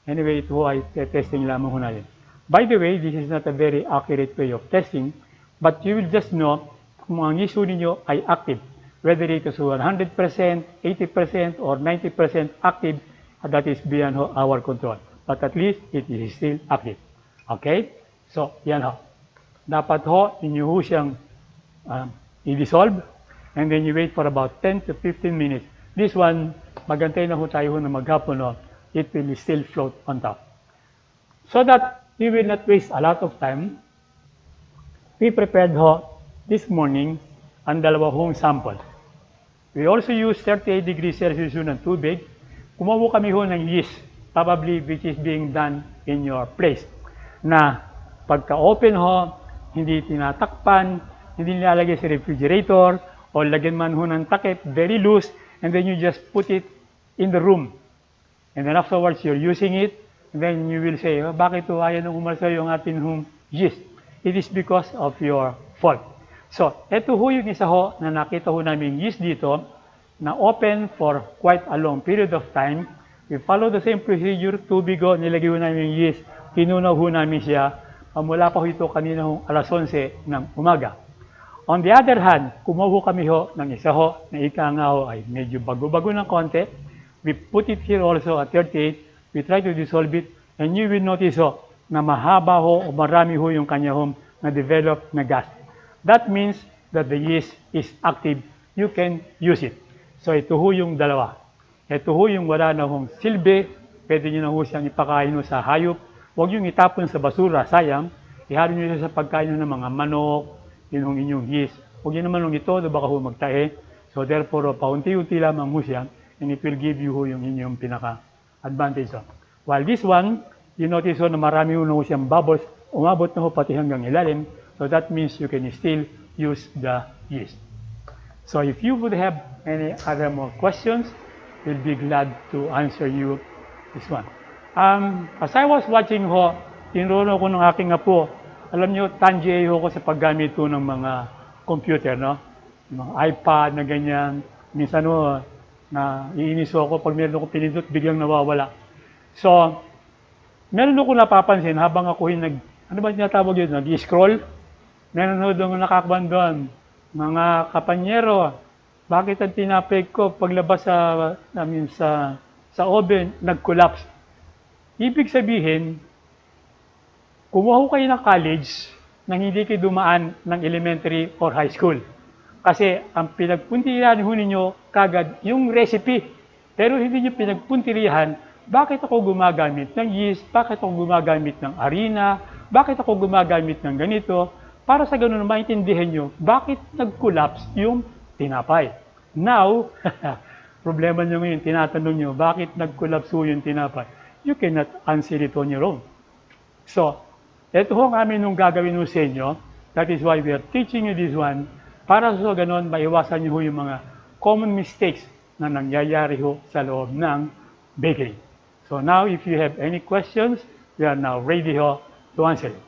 [SPEAKER 3] Anyway, ito ho ay testing lamang ho natin. By the way, this is not a very accurate way of testing, but you will just know kung ang yeast ninyo ay active. Whether it is 100%, 80%, or 90% active, that is beyond our control. But at least it is still active. Okay? So, yan ho. Dapat ho, inyo ho siyang i-dissolve, and then you wait for about 10 to 15 minutes. This one, magantay na ho tayo na maghapon ho, it will still float on top. So that we will not waste a lot of time, we prepared ho this morning ang dalawa hong sample. We also use 38 degrees Celsius ng tubig. Kumuha kami ho ng yeast, probably which is being done in your place. Na pagka-open ho, hindi tinatakpan, hindi nilalagay sa refrigerator, o lagyan man ho ng takip, very loose, and then you just put it in the room. And then afterwards, you're using it, and then you will say, oh, bakit ho ayaw nang umalsa yung ating home yeast? It is because of your fault. So, ito ho yung isa ho na nakita ho namin yeast dito na open for quite a long period of time. We follow the same procedure, tubig ho, nilagay ho namin yung yeast, kinunaw ho namin siya, mula pa ho ito kanina ho alas 11 ng umaga. On the other hand, kumuha ho kami ho ng isa ho na ika nga ho ay medyo bago-bago ng konti. We put it here also at 38, we try to dissolve it, and you will notice ho na mahaba ho o marami ho yung kanya ho na develop na gas. That means that the yeast is active. You can use it. So ito ho yung dalawa. Ito ho yung wala na hong silbi. Pwede nyo na ho siyang ipakain sa hayop. Huwag yung itapon sa basura, sayang. Ihalo nyo siya sa pagkain ng mga manok, yun hong inyong yeast. Huwag nyo naman hong ito, baka ho magtae. So therefore, paunti-unti lamang ho siya, and it will give you ho yung inyong pinaka-advantage. While this one, you notice ho na marami ho na ho siyang bubbles, umabot na ho pati hanggang ilalim. So that means you can still use the yeast. So if you would have any other more questions, we'll be glad to answer you this one. As I was watching ho, tinuro ko ng aking apo, alam nyo, tangier ho ko sa paggamit ho ng mga computer, no? Mga iPad na ganyan. Minsan ho, na iinis ako pag meron ako pinindot, biglang nawawala. So, meron ako napapansin habang ako ano ba tinatawag yun, nag-scroll? Meron ho doon nakakban doon, mga kapanyero, bakit ang tinapay ko paglabas sa oven, nag-collapse? Ibig sabihin, kumuha ko kayo ng college nang hindi kayo dumaan ng elementary or high school. Kasi ang pinagpuntirihan ho ninyo kagad yung recipe. Pero hindi nyo pinagpuntirihan, bakit ako gumagamit ng yeast, bakit ako gumagamit ng harina, bakit ako gumagamit ng ganito, para sa ganun maintindihan nyo, bakit nag-collapse yung tinapay. Now, problema nyo ngayon, tinatanong nyo, bakit nag-collapse yung tinapay? You cannot answer it on your own. So, ito ho ang amin nung gagawin ho sa inyo. That is why we are teaching you this one, para sa ganun, maiwasan nyo ho yung mga common mistakes na nangyayari ho sa loob ng bakery. So now, if you have any questions, we are now ready ho to answer it.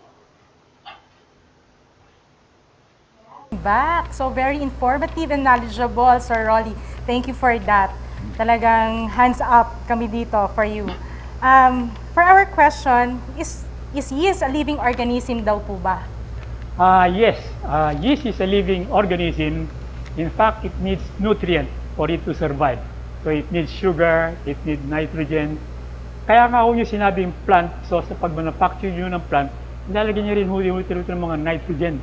[SPEAKER 2] Back. So very informative and knowledgeable, Sir Rolly. Thank you for that. Talagang hands up kami dito for you. For our question, is yeast a living organism daw po ba?
[SPEAKER 3] Yes, yeast is a living organism. In fact, it needs nutrient for it to survive. So it needs sugar, it needs nitrogen. Kaya nga ho yung sinabing plant, so sa pag-manufacture nyo ng plant, nilalagay nyo rin ho yung mga nitrogen.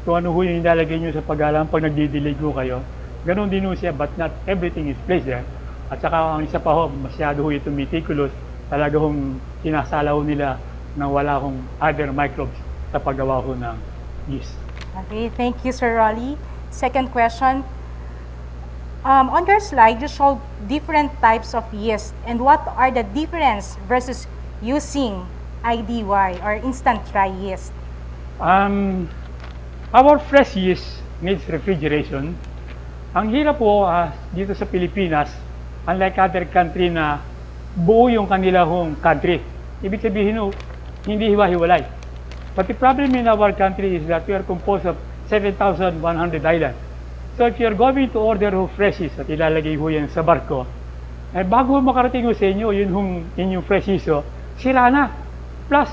[SPEAKER 3] So ano ho yung nilalagay nyo sa pag-alam pag nagdidilig ho kayo. Ganon din ho siya, but not everything is placed there. At saka ang isa pa ho, masyado ho ito meticulous. Talaga hong sinasala ho nila na wala hong other microbes sa paggawa ho ng yeast.
[SPEAKER 2] Okay, thank you, Sir Rolly. Second question. On your slide, you showed different types of yeast. And what are the difference versus using IDY or instant dry yeast?
[SPEAKER 3] Our fresh yeast needs refrigeration. Ang hirap po dito sa Pilipinas, unlike other country na buo yung kanila hong country. Ibig sabihin hindi hiwa-hiwalay. But the problem in our country is that we are composed of 7,100 islands. So if you're going to order fresh yeast at ilalagay ho yan sa barko, bago makarating ho sa inyo, yun hong inyong fresh yeast, sira na. Plus,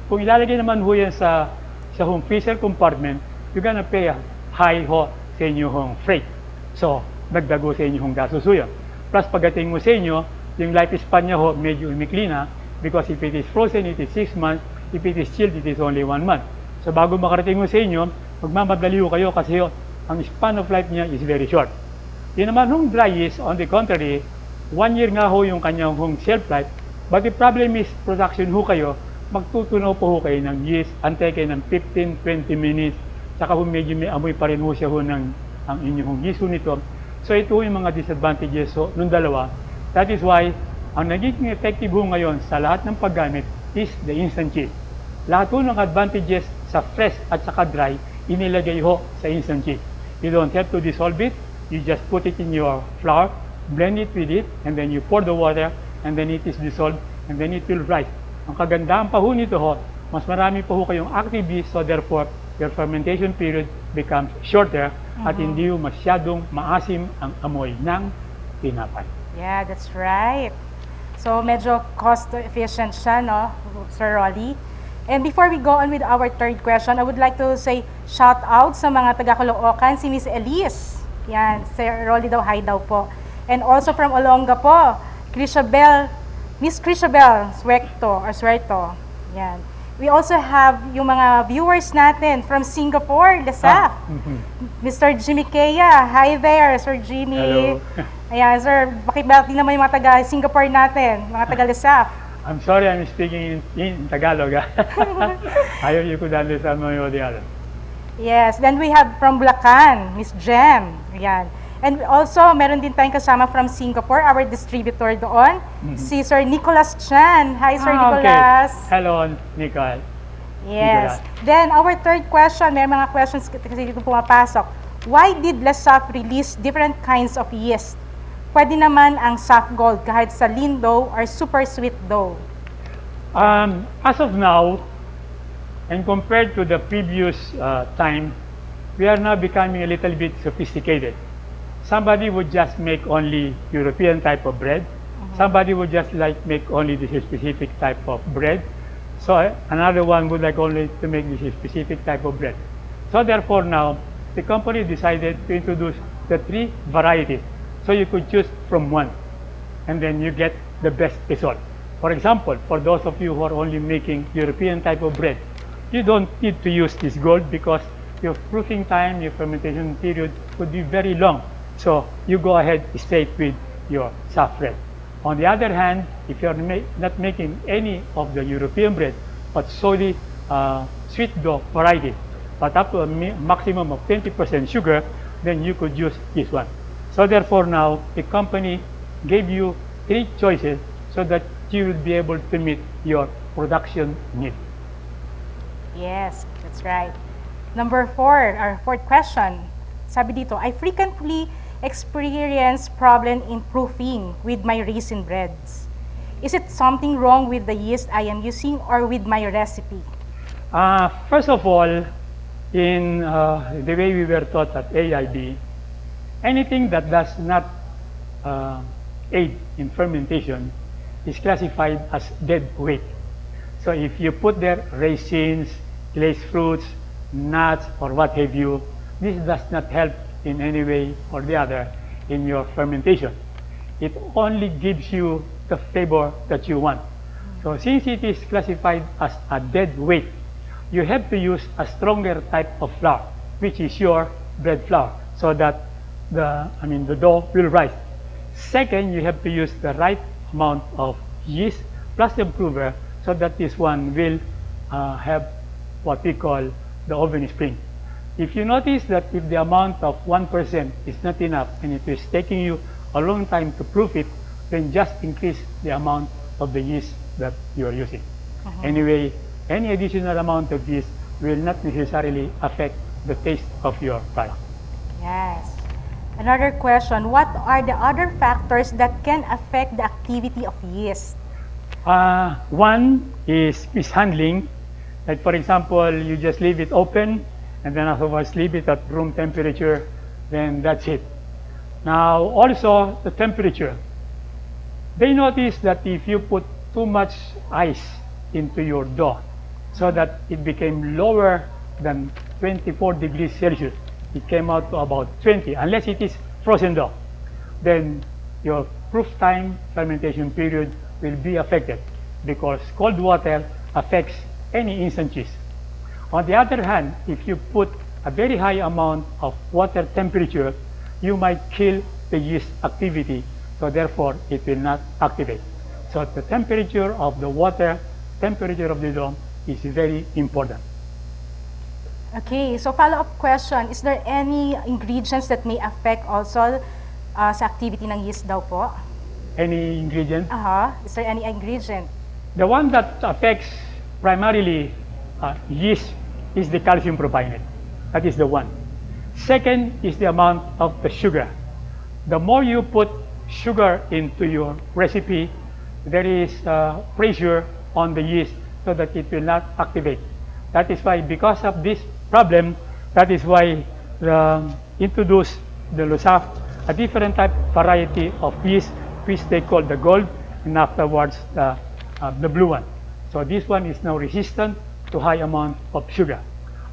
[SPEAKER 3] kung ilalagay naman ho yan sa home freezer compartment, you're gonna pay a high ho sa inyong freight. So, dagdago sa inyong gasusuyo. Plus, pagdating mo sa inyo, yung lifespan niya ho, medyo umikli na, because if it is frozen, it is 6 months. If it is chilled, it is only 1 month. So, bago makarating mo sa inyo, magmamadali ho kayo kasi ang span of life niya is very short. Yun naman hong dry yeast, on the contrary, 1 year nga ho yung kanyang hong shelf life, but the problem is, production ho kayo, magtutunaw po ho kayo ng yeast, antay kayo ng 15-20 minutes, saka ho medyo may amoy pa rin ho siya ho ng ang inyong yeast ho nito. So ito yung mga disadvantages nung dalawa. That is why, ang nagiging effective ho ngayon sa lahat ng paggamit is the instant chip. Lahat ho ng advantages sa fresh at saka dry, inilagay ho sa instant chip. You don't have to dissolve it. You just put it in your flour, blend it with it, and then you pour the water, and then it is dissolved, and then it will rise. Ang kagandahan pa ho nito ho, mas marami pa ho kayong active yeast, so therefore, your fermentation period becomes shorter at hindi ho masyadong maasim ang amoy ng tinapay.
[SPEAKER 2] Yeah, that's right. So medyo cost efficient siya, no, Sir Rolly? And before we go on with our third question, I would like to say shout out sa mga taga-Caloocan, si Miss Elise. Yan, Sir Rolly daw, hi daw po. And also from Olonga po, Miss Crisabel Suerto. Yan. We also have yung mga viewers natin from Singapore, Lesaf. Mr. Jimmy Kea, hi there, Sir Jimmy.
[SPEAKER 3] Hello.
[SPEAKER 2] Ayan, sir, bakit naman yung mga taga-Singapore natin, mga taga-Lesaf?
[SPEAKER 3] I'm sorry, I'm speaking in Tagalog. Ayaw you could understand my audio.
[SPEAKER 2] Yes, then we have from Bulacan, Miss Jem. Ayan. And also, meron din tayong kasama from Singapore, our distributor doon, si Sir Nicholas Chan. Hi, Sir Nicholas.
[SPEAKER 3] Okay. Hello, Nicole.
[SPEAKER 2] Yes.
[SPEAKER 3] Nicholas.
[SPEAKER 2] Then, our third question, may mga questions kasi dito pumapasok. Why did Lesaf release different kinds of yeast? Pwede naman ang soft gold kahit sa lean dough or super sweet dough.
[SPEAKER 3] As of now, and compared to the previous time, we are now becoming a little bit sophisticated. Somebody would just make only European type of bread. Somebody would just make only this specific type of bread. So another one would like only to make this specific type of bread. So therefore now, the company decided to introduce the 3 varieties. So you could choose from one, and then you get the best result. For example, for those of you who are only making European type of bread, you don't need to use this gold because your proofing time, your fermentation period would be very long. So you go ahead straight with your soft bread. On the other hand, if you're not making any of the European bread, but solely sweet dough variety, but up to a maximum of 20% sugar, then you could use this one. So therefore now, the company gave you 3 choices so that you will be able to meet your production need.
[SPEAKER 2] Yes, that's right. Number 4, our fourth question. Sabi dito, I frequently experience problem in proofing with my raisin breads. Is it something wrong with the yeast I am using or with my recipe?
[SPEAKER 3] First of all, in the way we were taught at AIB, anything that does not aid in fermentation is classified as dead weight. So if you put there raisins, glazed fruits, nuts, or what have you, this does not help in any way or the other in your fermentation. It only gives you the flavor that you want. So since it is classified as a dead weight, you have to use a stronger type of flour, which is your bread flour, so that the dough will rise. Second, you have to use the right amount of yeast plus improver so that this one will have what we call the oven spring. If you notice that if the amount of 1% is not enough and it is taking you a long time to proof it, then just increase the amount of the yeast that you are using. Anyway, any additional amount of yeast will not necessarily affect the taste of your product.
[SPEAKER 2] Yes. Another question, what are the other factors that can affect the activity of yeast?
[SPEAKER 3] One is mishandling. Like for example, you just leave it open and then afterwards leave it at room temperature, then that's it. Now also the temperature. They notice that if you put too much ice into your dough so that it became lower than 24 degrees Celsius, it came out to about 20, unless it is frozen dough, then your proof time fermentation period will be affected because cold water affects any instant cheese. On the other hand, if you put a very high amount of water temperature, you might kill the yeast activity, so therefore it will not activate. So the temperature of the water, temperature of the dough is very important.
[SPEAKER 2] Okay, so follow-up question, is there any ingredients that may affect also sa activity ng yeast daw po?
[SPEAKER 3] Any ingredient?
[SPEAKER 2] Is there any ingredient?
[SPEAKER 3] The one that affects primarily yeast is the calcium propionate. That is the one. Second is the amount of the sugar. The more you put sugar into your recipe, there is pressure on the yeast so that it will not activate. That is why, because of this problem, that is why introduce the LUSAF, a different type variety of yeast, which they call the gold, and afterwards the blue one. So this one is now resistant to high amount of sugar.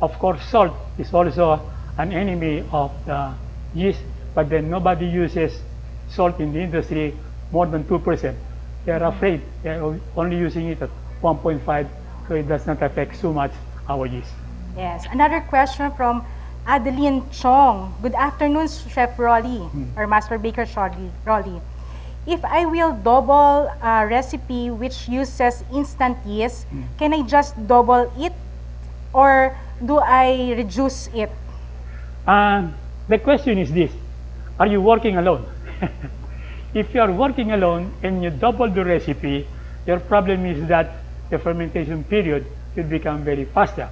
[SPEAKER 3] Of course, salt is also an enemy of the yeast, but then nobody uses salt in the industry more than 2%. They are afraid. They are only using it at 1.5, so it does not affect so much our yeast.
[SPEAKER 2] Yes. Another question from Adeline Chong. Good afternoon, Chef Rolly, or Master Baker Rolly. If I will double a recipe which uses instant yeast, can I just double it, or do I reduce it?
[SPEAKER 3] The question is this: are you working alone? If you are working alone and you double the recipe, your problem is that the fermentation period will become very faster.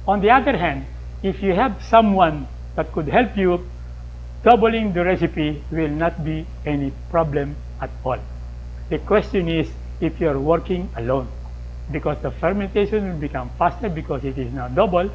[SPEAKER 3] On the other hand, if you have someone that could help you, doubling the recipe will not be any problem at all. The question is if you are working alone, because the fermentation will become faster because it is now double.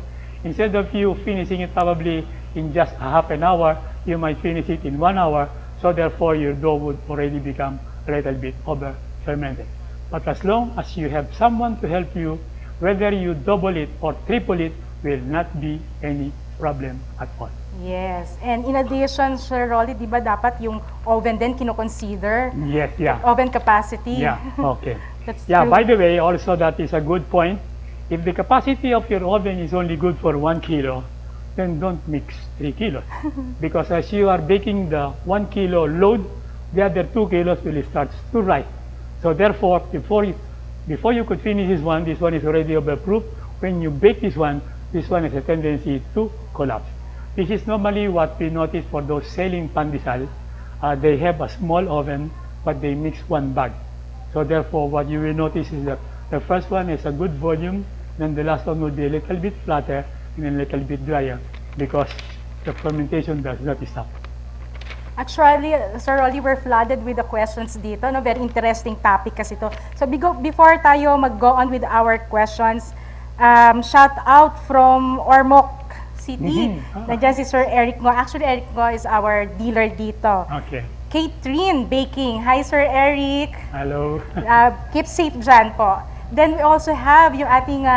[SPEAKER 3] Instead of you finishing it probably in just a half an hour, you might finish it in 1 hour, so therefore your dough would already become a little bit over fermented. But as long as you have someone to help you, whether you double it or triple it will not be any problem at all.
[SPEAKER 2] Yes. And in addition, Sir Rolly, di ba dapat yung oven din kino-consider?
[SPEAKER 3] Yes, yeah.
[SPEAKER 2] Oven capacity.
[SPEAKER 3] Yeah, okay.
[SPEAKER 2] That's
[SPEAKER 3] Yeah,
[SPEAKER 2] true.
[SPEAKER 3] by the way, also that is a good point. If the capacity of your oven is only good for 1 kilo, then don't mix 3 kilos. Because as you are baking the 1 kilo load, the other 2 kilos will start to rise. So therefore, before you could finish this one is already overproof. When you bake this one has a tendency to collapse. This is normally what we notice for those selling pandesal. They have a small oven, but they mix 1 bag. So therefore, what you will notice is that the first one is a good volume, then the last one will be a little bit flatter and a little bit drier because the fermentation does not stop.
[SPEAKER 2] Actually, Sir Rolly, we're flooded with the questions dito. No? Very interesting topic kasi ito. So before tayo mag-go on with our questions, shout out from Ormoc City. Nandiyan si Sir Eric Ngo. Actually, Eric Ngo is our dealer dito.
[SPEAKER 3] Okay.
[SPEAKER 2] Catherine Baking. Hi, Sir Eric.
[SPEAKER 3] Hello.
[SPEAKER 2] Keep safe dyan po. Then we also have yung ating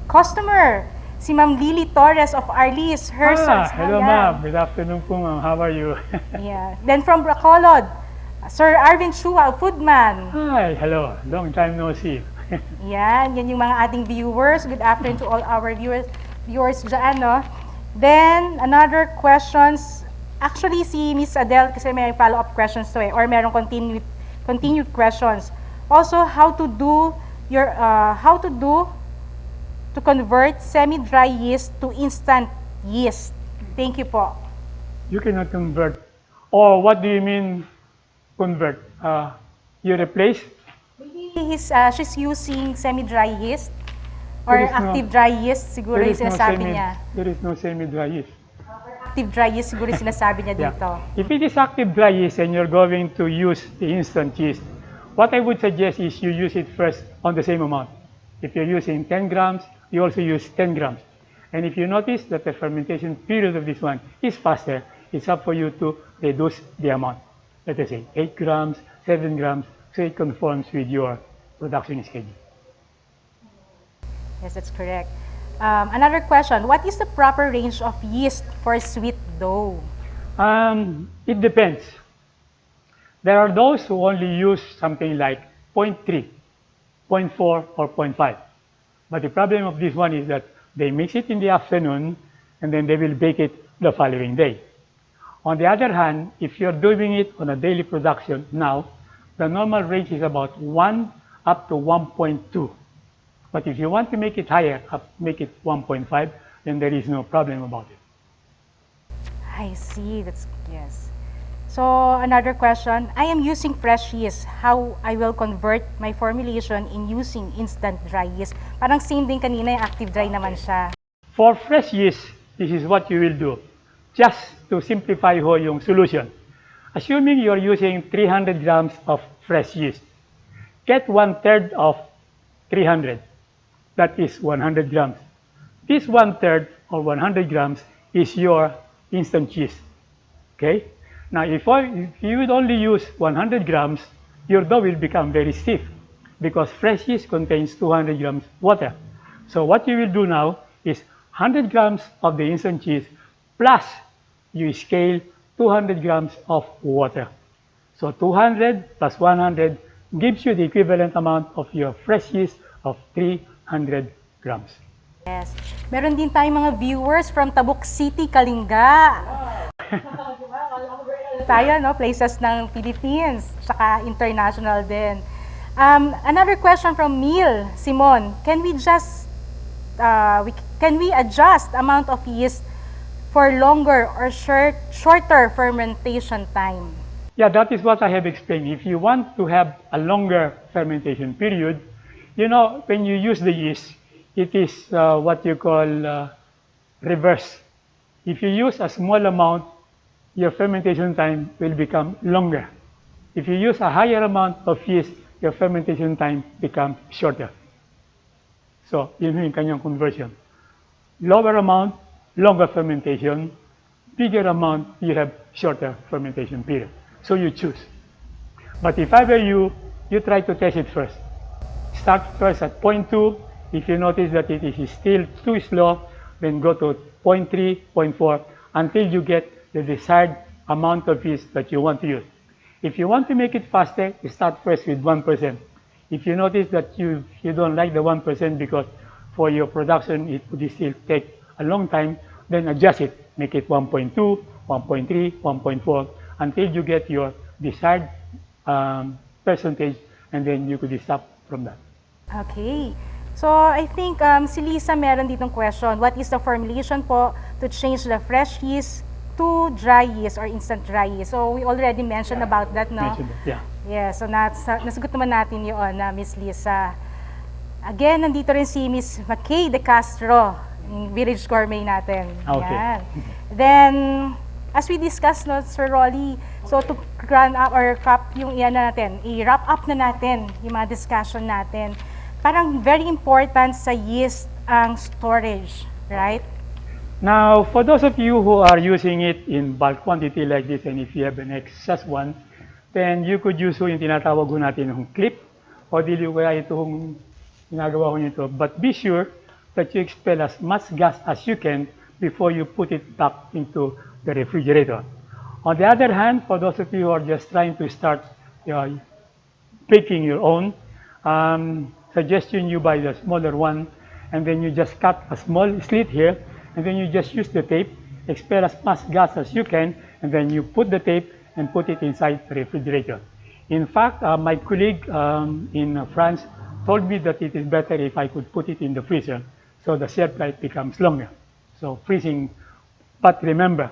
[SPEAKER 2] customer, si Ma'am Lily Torres of Arlis.
[SPEAKER 3] Hello ma'am. Good afternoon po ma'am. How are you?
[SPEAKER 2] Yeah. Then from Bacolod, Sir Arvin Chua, Foodman.
[SPEAKER 3] Hi, hello. Long time no see.
[SPEAKER 2] Yan yung mga ating viewers. Good afternoon to all our viewers dyan, no? Then, another questions. Actually, si Miss Adele, kasi may follow-up questions to or merong continued questions. Also, how to convert semi-dry yeast to instant yeast. Thank you po.
[SPEAKER 3] You cannot convert. Or what do you mean convert? You replace?
[SPEAKER 2] Maybe she's using semi-dry yeast or
[SPEAKER 3] There is no-
[SPEAKER 2] active dry yeast, siguro yung sinasabi niya.
[SPEAKER 3] There is no semi-dry yeast.
[SPEAKER 2] Active dry yeast, siguro yung sinasabi niya dito.
[SPEAKER 3] If it is active dry yeast and you're going to use the instant yeast, what I would suggest is you use it first on the same amount. If you're using 10 grams, you also use 10 grams. And if you notice that the fermentation period of this one is faster, it's up for you to reduce the amount. Let us say 8 grams, 7 grams, so it conforms with your production schedule.
[SPEAKER 2] Yes, that's correct. Another question, what is the proper range of yeast for sweet dough?
[SPEAKER 3] It depends. There are those who only use something like 0.3, 0.4, or 0.5. But the problem of this one is that they mix it in the afternoon and then they will bake it the following day. On the other hand, if you're doing it on a daily production now, the normal range is about 1 up to 1.2. But if you want to make it higher, make it 1.5, then there is no problem about it.
[SPEAKER 2] I see. That's yes. So another question, I am using fresh yeast. How I will convert my formulation in using instant dry yeast? Parang same din kanina, yung active dry naman siya.
[SPEAKER 3] For fresh yeast, this is what you will do. Just to simplify ho yung solution. Assuming you're using 300 grams of fresh yeast, get 1/3 of 300. That is 100 grams. This 1/3 or 100 grams is your instant yeast. Okay? Now, if you would only use 100 grams, your dough will become very stiff because fresh yeast contains 200 grams water. So what you will do now is 100 grams of the instant cheese plus you scale 200 grams of water. So 200 plus 100 gives you the equivalent amount of your fresh yeast of 300 grams.
[SPEAKER 2] Yes. Meron din tayong mga viewers from Tabuk City, Kalinga. Tayo, no? Places ng Philippines, saka international din. Another question from Neil Simon. Can we adjust amount of yeast for longer or shorter fermentation time?
[SPEAKER 3] Yeah, that is what I have explained. If you want to have a longer fermentation period, you know, when you use the yeast, it is what you call reverse. If you use a small amount, your fermentation time will become longer. If you use a higher amount of yeast, your fermentation time becomes shorter. So, yun yung kanyang conversion. Lower amount, longer fermentation. Bigger amount, you have shorter fermentation period. So you choose. But if I were you, you try to test it first. Start first at 0.2. If you notice that it is still too slow, then go to 0.3, 0.4 until you get the desired amount of yeast that you want to use. If you want to make it faster, you start first with 1%. If you notice that you don't like the 1% because for your production it would still take a long time, then adjust it. Make it 1.2, 1.3, 1.4 until you get your desired percentage, and then you could stop from that.
[SPEAKER 2] Okay. So, I think si Lisa meron ditong question. What is the formulation po to change the fresh yeast to dry yeast or instant dry yeast? So, we already mentioned about that, no?
[SPEAKER 3] Mentioned that, yeah.
[SPEAKER 2] Yeah, so nasagot naman natin yun, Miss Lisa. Again, nandito rin si Miss McKay de Castro, yung Village Gourmet natin.
[SPEAKER 3] Okay.
[SPEAKER 2] Yan. Then, as we discussed, no, Sir Rolly, so to run up or cap yung i-wrap up na natin yung mga discussion natin. Parang very important sa yeast ang storage, right?
[SPEAKER 3] Now, for those of you who are using it in bulk quantity like this, and if you have an excess one, then you could use yung tinatawag ko natin ng clip, o dili kaya itong ginagawa ko nito. But be sure that you expel as much gas as you can before you put it back into the refrigerator. On the other hand, for those of you who are just trying to start baking your own, suggestion you buy the smaller one, and then you just cut a small slit here, and then you just use the tape, expel as much gas as you can, and then you put the tape and put it inside the refrigerator. In fact, my colleague in France told me that it is better if I could put it in the freezer, so the shelf life becomes longer. So freezing, but remember,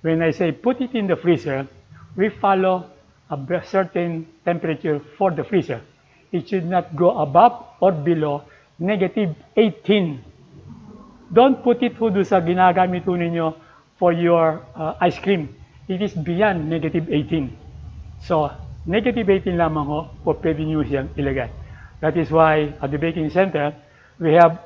[SPEAKER 3] when I say put it in the freezer, we follow a certain temperature for the freezer. It should not go above or below -18. Don't put it doon sa ginagamit ninyo for your ice cream. It is beyond -18. So, -18 lamang ho po pwede nyo siyang ilagay. That is why at the baking center, we have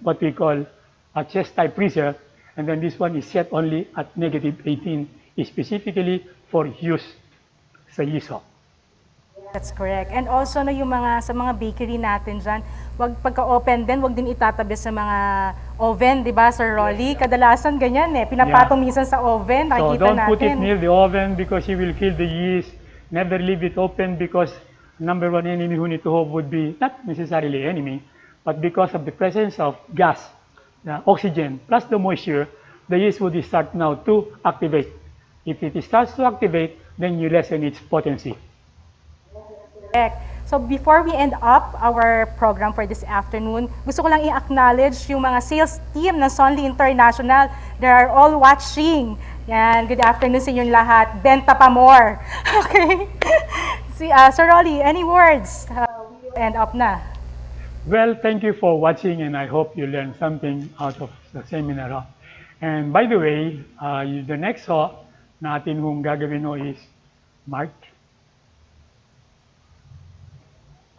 [SPEAKER 3] what we call a chest type freezer, and then this one is set only at -18, specifically for use sa yeast ho.
[SPEAKER 2] That's correct. And also no, yung sa mga bakery natin dyan, wag pagka-open din, wag din itatabi sa mga oven, di ba, Sir Rolly? Kadalasan ganyan pinapatong minsan sa oven,
[SPEAKER 3] So
[SPEAKER 2] nakikita
[SPEAKER 3] don't
[SPEAKER 2] natin.
[SPEAKER 3] put it near the oven because you will kill the yeast. Never leave it open because number one enemy who need to hope would be not necessarily enemy, but because of the presence of gas, the oxygen plus the moisture, the yeast would start now to activate. If it starts to activate, then you lessen its potency.
[SPEAKER 2] Correct. So before we end up our program for this afternoon, gusto ko lang i-acknowledge yung mga sales team ng Sonlie International. They are all watching. Yan, good afternoon sa inyong lahat. Benta pa more. Okay. Sir Rolly, any words? We will end up na.
[SPEAKER 3] Well, thank you for watching, and I hope you learned something out of the seminar. And by the way, the next natin kung gagawin is Mark.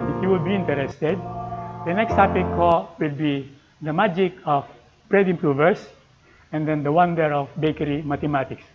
[SPEAKER 3] If you would be interested, the next topic will be the magic of bread improvers, and then the wonder of bakery mathematics.